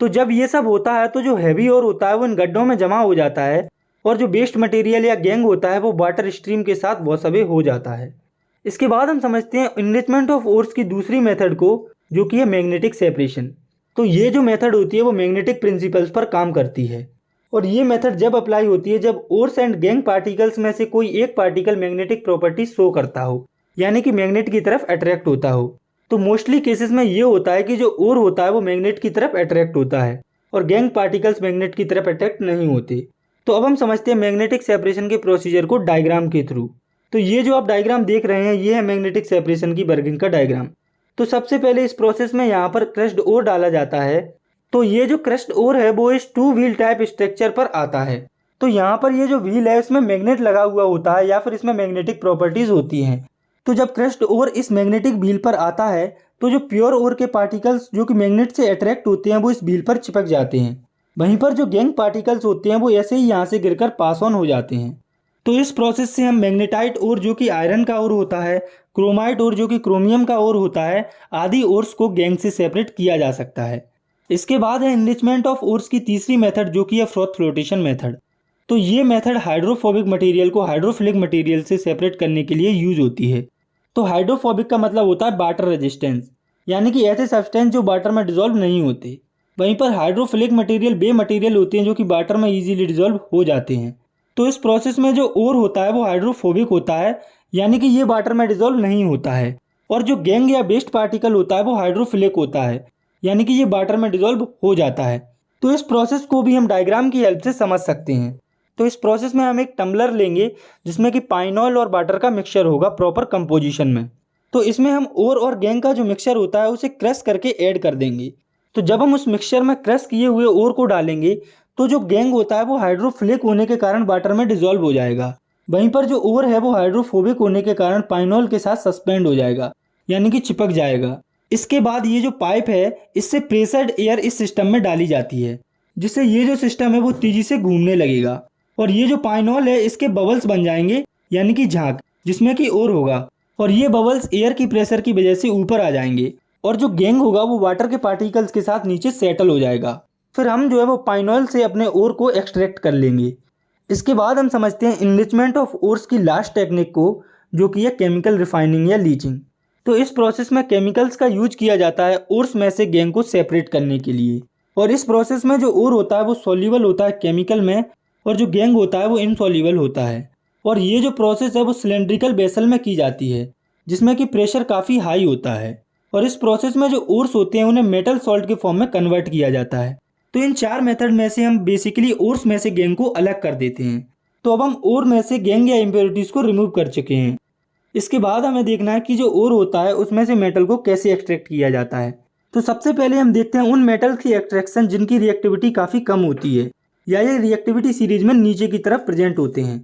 तो जब ये सब होता है तो जो हैवी ओर होता है वो इन गड्ढों में जमा हो जाता है, और जो वेस्ट मटेरियल या गैंग होता है वो वाटर स्ट्रीम के साथ वॉश अवे हो जाता है। इसके बाद हम समझते हैं इनरिचमेंट ऑफ ओर्स की दूसरी मेथड को, जो कि है मैग्नेटिक सेपरेशन। तो ये जो मेथड होती है वो मैग्नेटिक प्रिंसिपल्स पर काम करती है, और ये मेथड जब अप्लाई होती है जब ओर्स एंड गैंग पार्टिकल्स में से कोई एक पार्टिकल मैग्नेटिक प्रॉपर्टी शो करता हो, यानी कि मैग्नेट की तरफ अट्रैक्ट होता हो। तो मोस्टली केसेस में ये होता है कि जो ओर होता है वो मैग्नेट की तरफ अट्रैक्ट होता है और गैंग पार्टिकल्स मैग्नेट की तरफ अट्रैक्ट नहीं होते। तो अब हम समझते हैं मैग्नेटिक सेपरेशन के प्रोसीजर को डायग्राम के थ्रू। तो ये जो आप डायग्राम देख रहे हैं ये है मैग्नेटिक सेपरेशन की वर्किंग का डायग्राम। तो सबसे पहले इस प्रोसेस में यहाँ पर क्रश्ड ओर डाला जाता है, तो ये जो क्रस्ट ओर है वो इस 2 व्हील टाइप स्ट्रक्चर पर आता है। तो यहाँ पर ये जो व्हील है इसमें मैग्नेट लगा हुआ होता है या फिर इसमें मैग्नेटिक प्रॉपर्टीज होती हैं। तो जब क्रस्ट ओर इस मैग्नेटिक व्हील पर आता है तो जो प्योर ओर के पार्टिकल्स जो कि मैग्नेट से अट्रैक्ट होते हैं वो इस व्हील पर चिपक जाते हैं। वहीं पर जो गैंग पार्टिकल्स होते हैं वो ऐसे ही यहाँ से गिरकर पास ऑन हो जाते हैं। तो इस प्रोसेस से हम मैग्नेटाइट ओर जो कि आयरन का ओर होता है, क्रोमाइट ओर जो कि क्रोमियम का ओर होता है, आदि ओर्स को गैंग से सेपरेट किया जा सकता है। इसके बाद है एनरिचमेंट ऑफ ओर्स की तीसरी मेथड जो कि है फ्रॉथ फ्लोटेशन मेथड। तो ये मेथड हाइड्रोफोबिक मटेरियल को हाइड्रोफिलिक मटेरियल से सेपरेट करने के लिए यूज होती है। तो हाइड्रोफोबिक का मतलब होता है वाटर रेजिस्टेंस, यानी कि ऐसे सब्सटेंस जो वाटर में डिजोल्व नहीं होते। वहीं पर हाइड्रोफिलिक मटेरियल वे मटेरियल होते हैं जो कि वाटर में इजीली डिजोल्व हो जाते हैं। तो इस प्रोसेस में जो ओर होता है वो हाइड्रोफोबिक होता है, यानी कि ये वाटर में डिजोल्व नहीं होता है। और जो गैंग या वेस्ट पार्टिकल होता है वो हाइड्रोफिलिक होता है, यानी कि ये वाटर में डिजोल्व हो जाता है। तो इस प्रोसेस को भी हम डायग्राम की हेल्प से समझ सकते हैं। तो इस प्रोसेस में हम एक टम्बलर लेंगे जिसमें कि पाइनॉल और वाटर का मिक्सचर होगा प्रॉपर कंपोजिशन में। तो इसमें हम ओर और गैंग का जो मिक्सचर होता है उसे क्रश करके ऐड कर देंगे। तो जब हम उस मिक्सचर में क्रश किए हुए ओर को डालेंगे तो जो गैंग होता है वो हाइड्रोफिलिक होने के कारण वाटर में डिजोल्व हो जाएगा। वहीं पर जो ओर है वो हाइड्रोफोबिक होने के कारण पाइनॉल के साथ सस्पेंड हो जाएगा, यानी कि चिपक जाएगा। इसके बाद ये जो पाइप है इससे प्रेशर्ड एयर इस सिस्टम में डाली जाती है, जिससे ये जो सिस्टम है वो तेजी से घूमने लगेगा। और ये जो पाइनॉल है इसके बबल्स बन जाएंगे, यानी कि झाग, जिसमें कि ओर होगा। और ये बबल्स एयर की प्रेशर की वजह से ऊपर आ जाएंगे और जो गैंग होगा वो वाटर के पार्टिकल्स के साथ नीचे सेटल हो जाएगा। फिर हम जो है वो पाइनॉल से अपने ओर को एक्सट्रैक्ट कर लेंगे। इसके बाद हम समझते हैं इनरिचमेंट ऑफ ओर्स की लास्ट टेक्निक को, जो कि है केमिकल रिफाइनिंग या लीचिंग। तो इस प्रोसेस में केमिकल्स का यूज किया जाता है ओर्स में से गैंग को सेपरेट करने के लिए। और इस प्रोसेस में जो ओर होता है वो सॉल्युबल होता है केमिकल में, और जो गैंग होता है वो इनसॉल्युबल होता है। और ये जो प्रोसेस है वो सिलेंड्रिकल बेसल में की जाती है, जिसमें कि प्रेशर काफ़ी हाई होता है। और इस प्रोसेस में जो ओर्स होते हैं उन्हें मेटल सॉल्ट के फॉर्म में कन्वर्ट किया जाता है। तो इन 4 मेथड में से हम बेसिकली ओर्स में से गैंग को अलग कर देते हैं। तो अब हम ओर में से गैंग या इम्प्योरिटीज को रिमूव कर चुके हैं। इसके बाद हमें देखना है कि जो ओर होता है उसमें से मेटल को कैसे एक्सट्रैक्ट किया जाता है। तो सबसे पहले हम देखते हैं उन मेटल्स की एक्सट्रैक्शन जिनकी रिएक्टिविटी काफ़ी कम होती है या ये रिएक्टिविटी सीरीज में नीचे की तरफ प्रेजेंट होते हैं।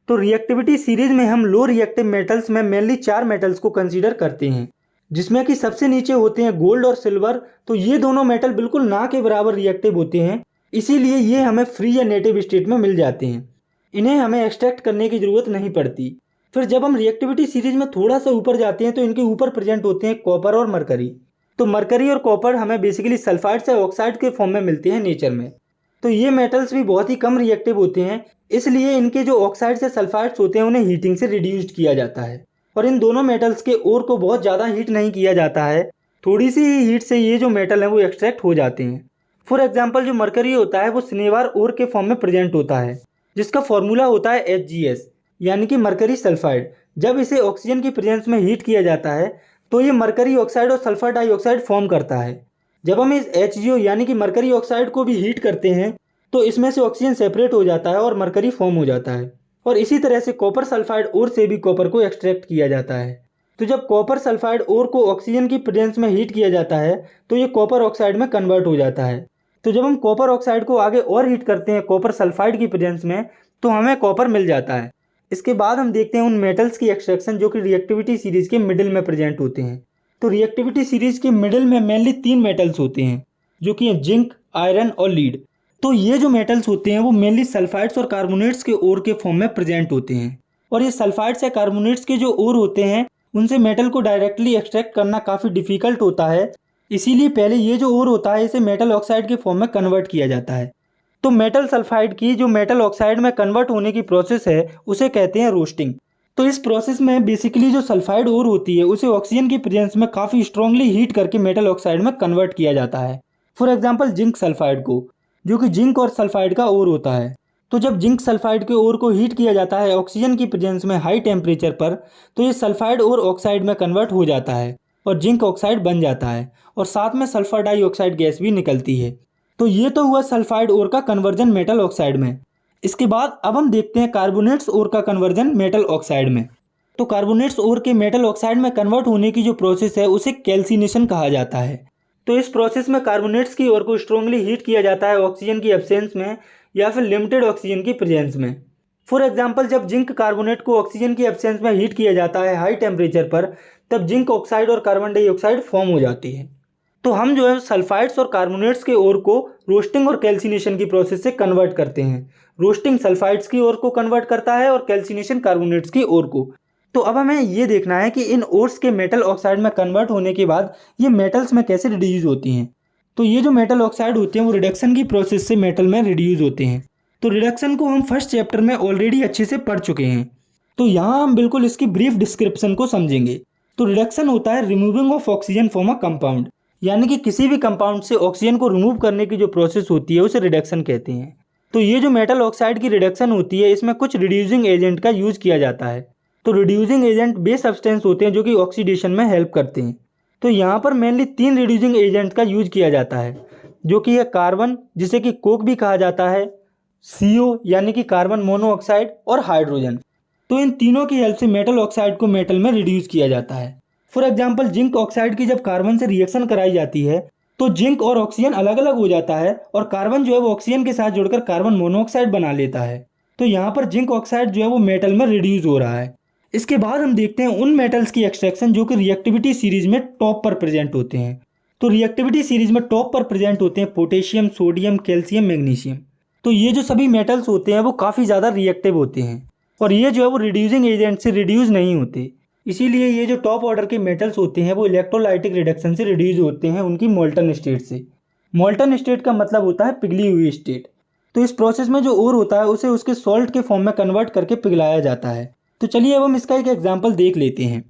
तो रिएक्टिविटी सीरीज में हम लो रिएक्टिव मेटल्स में मेनली 4 मेटल्स को कंसीडर करते हैं, जिसमें कि सबसे नीचे होते हैं गोल्ड और सिल्वर। तो ये दोनों मेटल बिल्कुल ना के बराबर रिएक्टिव होते हैं, इसीलिए ये हमें फ्री या नेटिव स्टेट में मिल जाते हैं। इन्हें हमें एक्सट्रैक्ट करने की ज़रूरत नहीं पड़ती। फिर जब हम रिएक्टिविटी सीरीज में थोड़ा सा ऊपर जाते हैं तो इनके ऊपर प्रेजेंट होते हैं कॉपर और मरकरी। तो मरकरी और कॉपर हमें बेसिकली सल्फाइड या ऑक्साइड के फॉर्म में मिलते हैं नेचर में। तो ये मेटल्स भी बहुत ही कम रिएक्टिव होते हैं, इसलिए इनके जो ऑक्साइड्स या सल्फाइड्स होते हैं उन्हें हीटिंग से रिड्यूस्ड किया जाता है। और इन दोनों मेटल्स के ओर को बहुत ज़्यादा हीट नहीं किया जाता है, थोड़ी सी ही हीट से ये जो मेटल है वो एक्सट्रैक्ट हो जाते हैं। फॉर एग्जाम्पल जो मरकरी होता है वो सिनेवार ओर के फॉर्म में प्रेजेंट होता है, जिसका फॉर्मूला होता है HgS, यानी कि मरकरी सल्फाइड। जब इसे ऑक्सीजन की प्रेजेंस में हीट किया जाता है तो ये मरकरी ऑक्साइड और सल्फर डाइऑक्साइड फॉर्म करता है। जब हम इस HgO यानी कि मरकरी ऑक्साइड को भी हीट करते हैं तो इसमें से ऑक्सीजन सेपरेट हो जाता है और मरकरी फॉर्म हो जाता है। और इसी तरह से कॉपर सल्फाइड ओर से भी कॉपर को एक्सट्रैक्ट किया जाता है। तो जब कॉपर सल्फाइड ओर को ऑक्सीजन की प्रेजेंस में हीट किया जाता है तो ये कॉपर ऑक्साइड में कन्वर्ट हो जाता है। तो जब हम कॉपर ऑक्साइड को आगे और हीट करते हैं कॉपर सल्फाइड की प्रेजेंस में तो हमें कॉपर मिल जाता है। इसके बाद हम देखते हैं उन मेटल्स की एक्सट्रैक्शन जो कि रिएक्टिविटी सीरीज के मिडिल में प्रेजेंट होते हैं। तो रिएक्टिविटी सीरीज के मिडिल में मेनली 3 मेटल्स होते हैं, जो कि हैं जिंक, आयरन और लीड। तो ये जो मेटल्स होते हैं वो मेनली सल्फाइड्स और कार्बोनेट्स के ओर के फॉर्म में प्रेजेंट होते हैं। और ये सल्फाइड्स या कार्बोनेट्स के जो ओर होते हैं उनसे मेटल को डायरेक्टली एक्सट्रैक्ट करना काफ़ी डिफिकल्ट होता है, इसीलिए पहले ये जो ओर होता है इसे मेटल ऑक्साइड के फॉर्म में कन्वर्ट किया जाता है। तो मेटल सल्फाइड की जो मेटल ऑक्साइड में कन्वर्ट होने की प्रोसेस है उसे कहते हैं रोस्टिंग। तो इस प्रोसेस में बेसिकली जो सल्फाइड ओर होती है उसे ऑक्सीजन की प्रेजेंस में काफ़ी स्ट्रांगली हीट करके मेटल ऑक्साइड में कन्वर्ट किया जाता है। फॉर एग्जांपल जिंक सल्फाइड को, जो कि जिंक और सल्फाइड का ओर होता है। तो जब जिंक सल्फाइड के ओर को हीट किया जाता है ऑक्सीजन की प्रेजेंस में हाई टेम्परेचर पर तो ये सल्फाइड और ऑक्साइड में कन्वर्ट हो जाता है और जिंक ऑक्साइड बन जाता है और साथ में सल्फर डाइऑक्साइड गैस भी निकलती है। तो ये तो हुआ सल्फाइड ओर का कन्वर्जन मेटल ऑक्साइड में। इसके बाद अब हम देखते हैं कार्बोनेट्स ओर का कन्वर्जन मेटल ऑक्साइड में। तो कार्बोनेट्स ओर के मेटल ऑक्साइड में कन्वर्ट होने की जो प्रोसेस है उसे कैल्सिनेशन कहा जाता है। तो इस प्रोसेस में कार्बोनेट्स की ओर को स्ट्रांगली हीट किया जाता है ऑक्सीजन की एब्सेंस में या फिर लिमिटेड ऑक्सीजन की प्रेजेंस में। फॉर एग्जांपल, जब जिंक कार्बोनेट को ऑक्सीजन की एब्सेंस में हीट किया जाता है हाई टेम्परेचर पर, तब जिंक ऑक्साइड और कार्बन डाइऑक्साइड फॉर्म हो जाती है। तो हम जो है सल्फाइड्स और कार्बोनेट्स के ओर को रोस्टिंग और कैल्सिनेशन की प्रोसेस से कन्वर्ट करते हैं। रोस्टिंग सल्फाइड्स की ओर को कन्वर्ट करता है और कैल्सिनेशन कार्बोनेट्स की ओर को। तो अब हमें ये देखना है कि इन ओर्स के मेटल ऑक्साइड में कन्वर्ट होने के बाद ये मेटल्स में कैसे रिड्यूस होती हैं। तो ये जो मेटल ऑक्साइड होते हैं वो रिडक्शन की प्रोसेस से मेटल में रिड्यूस होते हैं। तो रिडक्शन को हम फर्स्ट चैप्टर में ऑलरेडी अच्छे से पढ़ चुके हैं, तो यहाँ हम बिल्कुल इसकी ब्रीफ डिस्क्रिप्शन को समझेंगे। तो रिडक्शन होता है removing of oxygen from a compound, यानी कि किसी भी कंपाउंड से ऑक्सीजन को रिमूव करने की जो प्रोसेस होती है उसे रिडक्शन कहते हैं। तो ये जो मेटल ऑक्साइड की रिडक्शन होती है इसमें कुछ रिड्यूसिंग एजेंट का यूज किया जाता है। तो रिड्यूसिंग एजेंट बेस सब्सटेंस होते हैं जो कि ऑक्सीडेशन में हेल्प करते हैं। तो यहाँ पर मेनली 3 रिड्यूसिंग एजेंट का यूज किया जाता है, जो कि है कार्बन, जिसे कि कोक भी कहा जाता है, CO यानी कि कार्बन मोनोऑक्साइड, और हाइड्रोजन। तो इन तीनों की हेल्प से मेटल ऑक्साइड को मेटल में रिड्यूस किया जाता है। फॉर एग्जाम्पल, जिंक ऑक्साइड की जब कार्बन से रिएक्शन कराई जाती है तो जिंक और ऑक्सीजन अलग अलग हो जाता है और कार्बन जो है वो ऑक्सीजन के साथ जुड़कर कार्बन मोनोऑक्साइड बना लेता है। तो यहाँ पर जिंक ऑक्साइड जो है वो मेटल में रिड्यूस हो रहा है। इसके बाद हम देखते हैं उन मेटल्स की एक्सट्रैक्शन जो कि रिएक्टिविटी सीरीज में टॉप पर प्रेजेंट होते हैं। तो रिएक्टिविटी सीरीज में टॉप पर प्रेजेंट होते हैं पोटेशियम, सोडियम, कैल्शियम, मैग्नीशियम। तो ये जो सभी मेटल्स होते हैं वो काफ़ी ज़्यादा रिएक्टिव होते हैं और ये जो है वो रिड्यूसिंग एजेंट से रिड्यूस नहीं होते। इसीलिए ये जो टॉप ऑर्डर के मेटल्स होते हैं वो इलेक्ट्रोलाइटिक रिडक्शन से रिड्यूस होते हैं उनकी मोल्टन स्टेट से। मोल्टन स्टेट का मतलब होता है पिघली हुई स्टेट। तो इस प्रोसेस में जो ओर होता है उसे उसके सॉल्ट के फॉर्म में कन्वर्ट करके पिघलाया जाता है। तो चलिए अब हम इसका एक एग्जाम्पल देख लेते हैं।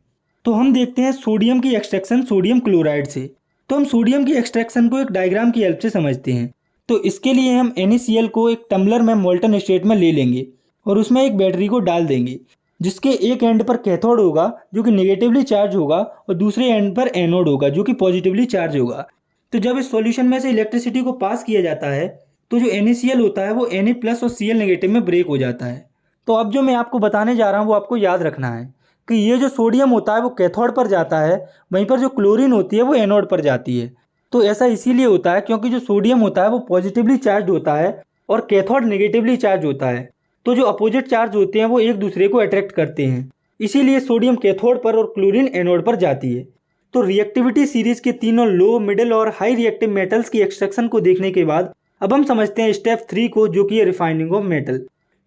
तो हम देखते हैं सोडियम की एक्सट्रैक्शन सोडियम क्लोराइड से। तो हम सोडियम की एक्सट्रैक्शन को एक डायग्राम की हेल्प से समझते हैं। तो इसके लिए हम NaCl को एक टम्बलर में मोल्टन स्टेट में ले लेंगे और उसमें एक बैटरी को डाल देंगे, जिसके एक एंड पर कैथोड होगा जो कि नेगेटिवली चार्ज होगा और दूसरे एंड पर एनोड होगा जो कि पॉजिटिवली चार्ज होगा। तो जब इस सॉल्यूशन में से इलेक्ट्रिसिटी को पास किया जाता है तो जो NaCl होता है वो Na+ और Cl नेगेटिव में ब्रेक हो जाता है। तो अब जो मैं आपको बताने जा रहा हूँ वो आपको याद रखना है कि ये जो सोडियम होता है वो कैथोड पर जाता है, वहीं पर जो क्लोरीन होती है वो एनोड पर जाती है। तो ऐसा इसीलिए होता है क्योंकि जो सोडियम होता है वो पॉजिटिवली चार्ज होता है और कैथोड नेगेटिवली चार्ज होता है। तो जो अपोजिट चार्ज होते हैं वो एक दूसरे को अट्रैक्ट करते हैं, इसीलिए सोडियम कैथोड पर और क्लोरीन एनोड पर जाती है। तो रिएक्टिविटी सीरीज के तीनों लो, मिडिल और हाई रिएक्टिव मेटल्स की एक्सट्रैक्शन को देखने के बाद अब हम समझते हैं स्टेप 3 को, जो कि है रिफाइनिंग ऑफ मेटल।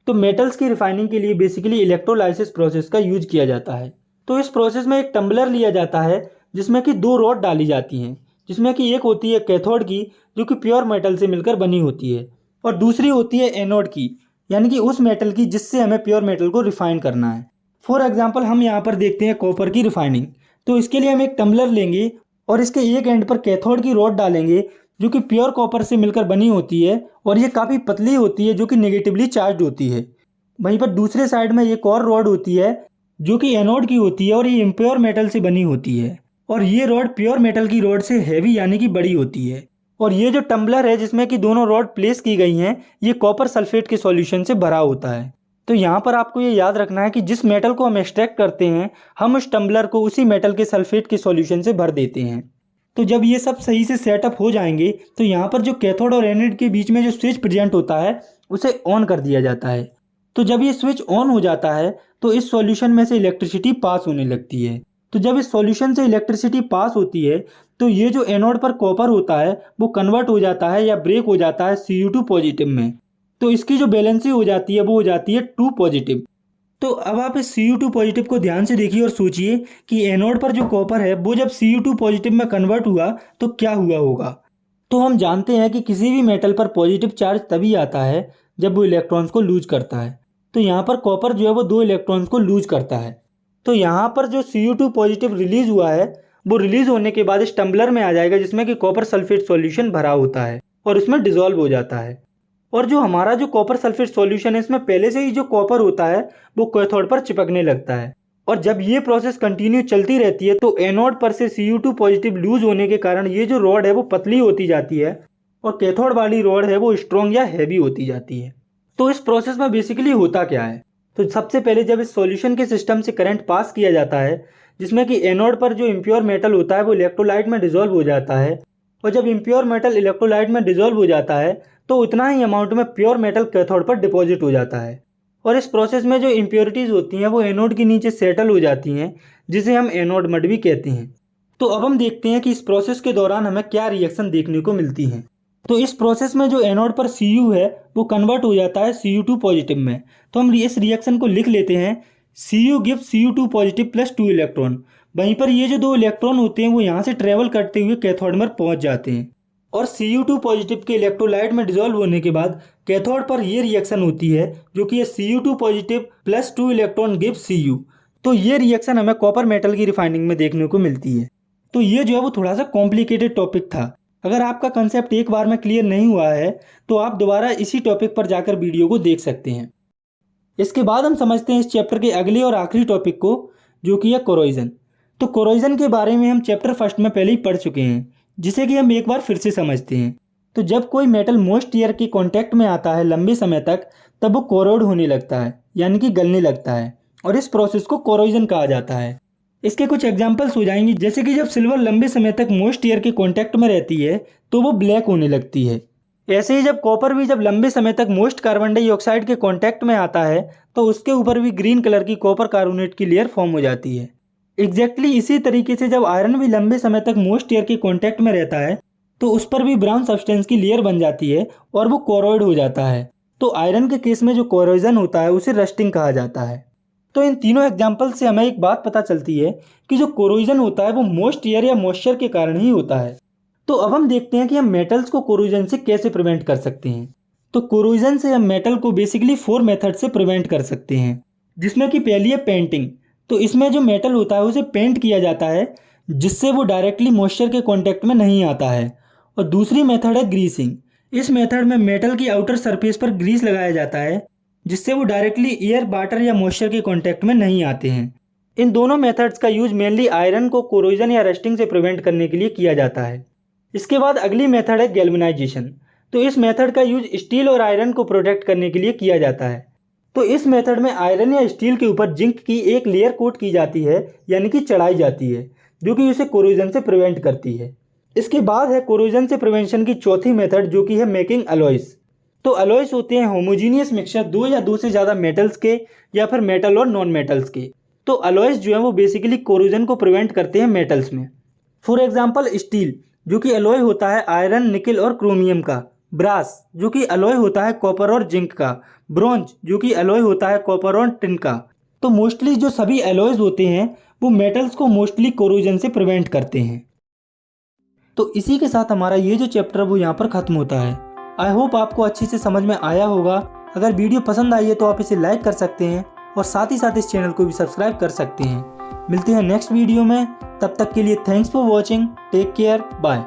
तो मेटल्स की रिफाइनिंग के लिए बेसिकली इलेक्ट्रोलाइसिस प्रोसेस का यूज किया जाता है। तो इस प्रोसेस में एक टम्बलर लिया जाता है जिसमें कि 2 रॉड डाली जाती हैं, जिसमें कि एक होती है कैथोड की जो कि प्योर मेटल से मिलकर बनी होती है और दूसरी होती है एनोड की, यानी कि उस मेटल की जिससे हमें प्योर मेटल को रिफाइन करना है। फॉर एग्जांपल, हम यहाँ पर देखते हैं कॉपर की रिफाइनिंग। तो इसके लिए हम एक टम्बलर लेंगे और इसके एक एंड पर कैथोड की रॉड डालेंगे जो कि प्योर कॉपर से मिलकर बनी होती है और ये काफ़ी पतली होती है जो कि नेगेटिवली चार्ज होती है। वहीं पर दूसरे साइड में एक और रॉड होती है जो कि एनोड की होती है और ये इम्प्योर मेटल से बनी होती है और ये रॉड प्योर मेटल की रॉड से हैवी यानी कि बड़ी होती है। और ये जो टम्बलर है जिसमें कि दोनों रॉड प्लेस की गई हैं, ये कॉपर सल्फेट के सॉल्यूशन से भरा होता है। तो यहाँ पर आपको ये याद रखना है कि जिस मेटल को हम एक्सट्रैक्ट करते हैं हम उस टम्बलर को उसी मेटल के सल्फेट के सॉल्यूशन से भर देते हैं। तो जब ये सब सही से सेटअप हो जाएंगे तो यहाँ पर जो कैथोड और एनोड के बीच में जो स्विच प्रेजेंट होता है उसे ऑन कर दिया जाता है। तो जब ये स्विच ऑन हो जाता है तो इस सॉल्यूशन में से इलेक्ट्रिसिटी पास होने लगती है। तो जब इस सॉल्यूशन से इलेक्ट्रिसिटी पास होती है तो ये जो एनोड पर कॉपर होता है वो कन्वर्ट हो जाता है या ब्रेक हो जाता है Cu2 पॉजिटिव में। तो इसकी जो बैलेंसी हो जाती है वो हो जाती है 2 पॉजिटिव। तो अब आप इस Cu2 पॉजिटिव को ध्यान से देखिए और सोचिए कि एनोड पर जो कॉपर है वो जब Cu2 पॉजिटिव में कन्वर्ट हुआ तो क्या हुआ होगा। तो हम जानते हैं कि किसी भी मेटल पर पॉजिटिव चार्ज तभी आता है जब वो इलेक्ट्रॉन्स को लूज करता है। तो यहाँ पर कॉपर जो है वो 2 इलेक्ट्रॉन्स को लूज करता है। तो यहाँ पर जो Cu2 पॉजिटिव रिलीज हुआ है वो रिलीज होने के बाद इस टम्बलर में आ जाएगा जिसमें कि कॉपर सल्फेट सॉल्यूशन भरा होता है और इसमें डिसॉल्व हो जाता है। और जो हमारा जो कॉपर सल्फेट सॉल्यूशन है इसमें पहले से ही जो कॉपर होता है वो कैथोड पर चिपकने लगता है। और जब ये प्रोसेस कंटिन्यू चलती रहती है तो एनोड पर से Cu2 पॉजिटिव लूज होने के कारण ये जो रॉड है वो पतली होती जाती है और कैथोड वाली रॉड है वो स्ट्रॉन्ग या हैवी होती जाती है। तो इस प्रोसेस में बेसिकली होता क्या है, तो सबसे पहले जब इस सॉल्यूशन के सिस्टम से करंट पास किया जाता है जिसमें कि एनोड पर जो इम्प्योर मेटल होता है वो इलेक्ट्रोलाइट में डिसॉल्व हो जाता है और जब इम्प्योर मेटल इलेक्ट्रोलाइट में डिजोल्व हो जाता है तो उतना ही अमाउंट में प्योर मेटल कैथोड पर डिपॉजिट हो जाता है। और इस प्रोसेस में जो इम्प्योरिटीज़ होती हैं वो एनोड के नीचे सेटल हो जाती हैं, जिसे हम एनोड मड भी कहते हैं। तो अब हम देखते हैं कि इस प्रोसेस के दौरान हमें क्या रिएक्शन देखने को मिलती हैं। तो इस प्रोसेस में जो एनोड पर Cu है वो कन्वर्ट हो जाता है Cu2 पॉजिटिव में। तो हम इस रिएक्शन को लिख लेते हैं, Cu gives Cu2 positive plus 2 electron. वहीं पर ये जो 2 इलेक्ट्रॉन होते हैं वो यहाँ से ट्रेवल करते हुए कैथोड में पहुँच जाते हैं और Cu2 पॉजिटिव के इलेक्ट्रोलाइट में डिजोल्व होने के बाद कैथोड पर ये रिएक्शन होती है जो कि Cu2 positive plus 2 electron gives Cu। तो ये रिएक्शन हमें कॉपर मेटल की रिफाइनिंग में देखने को मिलती है। तो ये जो है वो थोड़ा सा कॉम्प्लिकेटेड टॉपिक था। अगर आपका कंसेप्ट एक बार में क्लियर नहीं हुआ है तो आप दोबारा इसी टॉपिक पर जाकर वीडियो को देख सकते हैं। इसके बाद हम समझते हैं इस चैप्टर के अगले और आखिरी टॉपिक को, जो कि है कोरोजन। तो कोरोजन के बारे में हम चैप्टर फर्स्ट में पहले ही पढ़ चुके हैं, जिसे कि हम एक बार फिर से समझते हैं। तो जब कोई मेटल मॉइस्ट एयर के कांटेक्ट में आता है लंबे समय तक, तब वो कोरोड होने लगता है, यानी कि गलने लगता है, और इस प्रोसेस को कोरोजन कहा जाता है। इसके कुछ एग्जाम्पल्स हो जाएंगे, जैसे कि जब सिल्वर लंबे समय तक मॉइस्ट एयर के कांटेक्ट में रहती है तो वो ब्लैक होने लगती है। ऐसे ही जब कॉपर भी जब लंबे समय तक मॉइस्ट कार्बन डाइऑक्साइड के कांटेक्ट में आता है तो उसके ऊपर भी ग्रीन कलर की कॉपर कार्बोनेट की लेयर फॉर्म हो जाती है। एग्जैक्टली इसी तरीके से जब आयरन भी लंबे समय तक मॉइस्ट एयर के कांटेक्ट में रहता है तो उस पर भी ब्राउन सब्सटेंस की लेयर बन जाती है और वो कोरोइड हो जाता है। तो आयरन के केस में जो कोरोजन होता है उसे रस्टिंग कहा जाता है। तो इन तीनों एग्जाम्पल से हमें एक बात पता चलती है कि जो कोरोजन होता है वो मॉइस्ट एयर या मॉइस्चर के कारण ही होता है। तो अब हम देखते हैं कि हम मेटल्स को कोरोजन से कैसे प्रिवेंट कर सकते हैं। तो कोरोजन से हम मेटल को बेसिकली 4 मेथड से प्रिवेंट कर सकते हैं, जिसमें कि पहली है पेंटिंग। तो इसमें जो मेटल होता है उसे पेंट किया जाता है जिससे वो डायरेक्टली मॉइस्चर के कॉन्टैक्ट में नहीं आता है। और दूसरी मेथड है ग्रीसिंग। इस मेथड में मेटल की आउटर सरफेस पर ग्रीस लगाया जाता है जिससे वो डायरेक्टली एयर, वाटर या मॉइस्चर के कांटेक्ट में नहीं आते हैं। इन दोनों मेथड्स का यूज मेनली आयरन को कोरोजन या रस्टिंग से प्रिवेंट करने के लिए किया जाता है। इसके बाद अगली मेथड है गैल्वेनाइजेशन। तो इस मेथड का यूज स्टील और आयरन को प्रोटेक्ट करने के लिए किया जाता है। तो इस मेथड में आयरन या स्टील के ऊपर जिंक की एक लेयर कोट की जाती है, यानी कि चढ़ाई जाती है, जो कि उसे कोरोजन से प्रिवेंट करती है। इसके बाद है कोरोजन से प्रिवेंशन की चौथी मेथड, जो कि है मेकिंग अलॉयज। तो अलॉयज होते हैं होमोजीनियस मिक्सचर 2 या 2 से ज़्यादा मेटल्स के या फिर मेटल और नॉन मेटल्स के। तो अलॉयज जो है वो बेसिकली कोरोजन को प्रिवेंट करते हैं मेटल्स में। फॉर एग्जांपल स्टील, जो कि अलॉय होता है आयरन, निकल और क्रोमियम का। ब्रास, जो कि अलॉय होता है कॉपर और जिंक का। ब्रोंज, जो कि अलॉय होता है कॉपर और टिन का। तो मोस्टली जो सभी अलॉयज होते हैं वो मेटल्स को मोस्टली कोरोजन से प्रिवेंट करते हैं। तो इसी के साथ हमारा ये जो चैप्टर वो यहाँ पर ख़त्म होता है। आई होप आपको अच्छे से समझ में आया होगा। अगर वीडियो पसंद आई है तो आप इसे लाइक कर सकते हैं और साथ ही साथ इस चैनल को भी सब्सक्राइब कर सकते हैं। मिलते हैं नेक्स्ट वीडियो में, तब तक के लिए thanks for watching, take care, bye.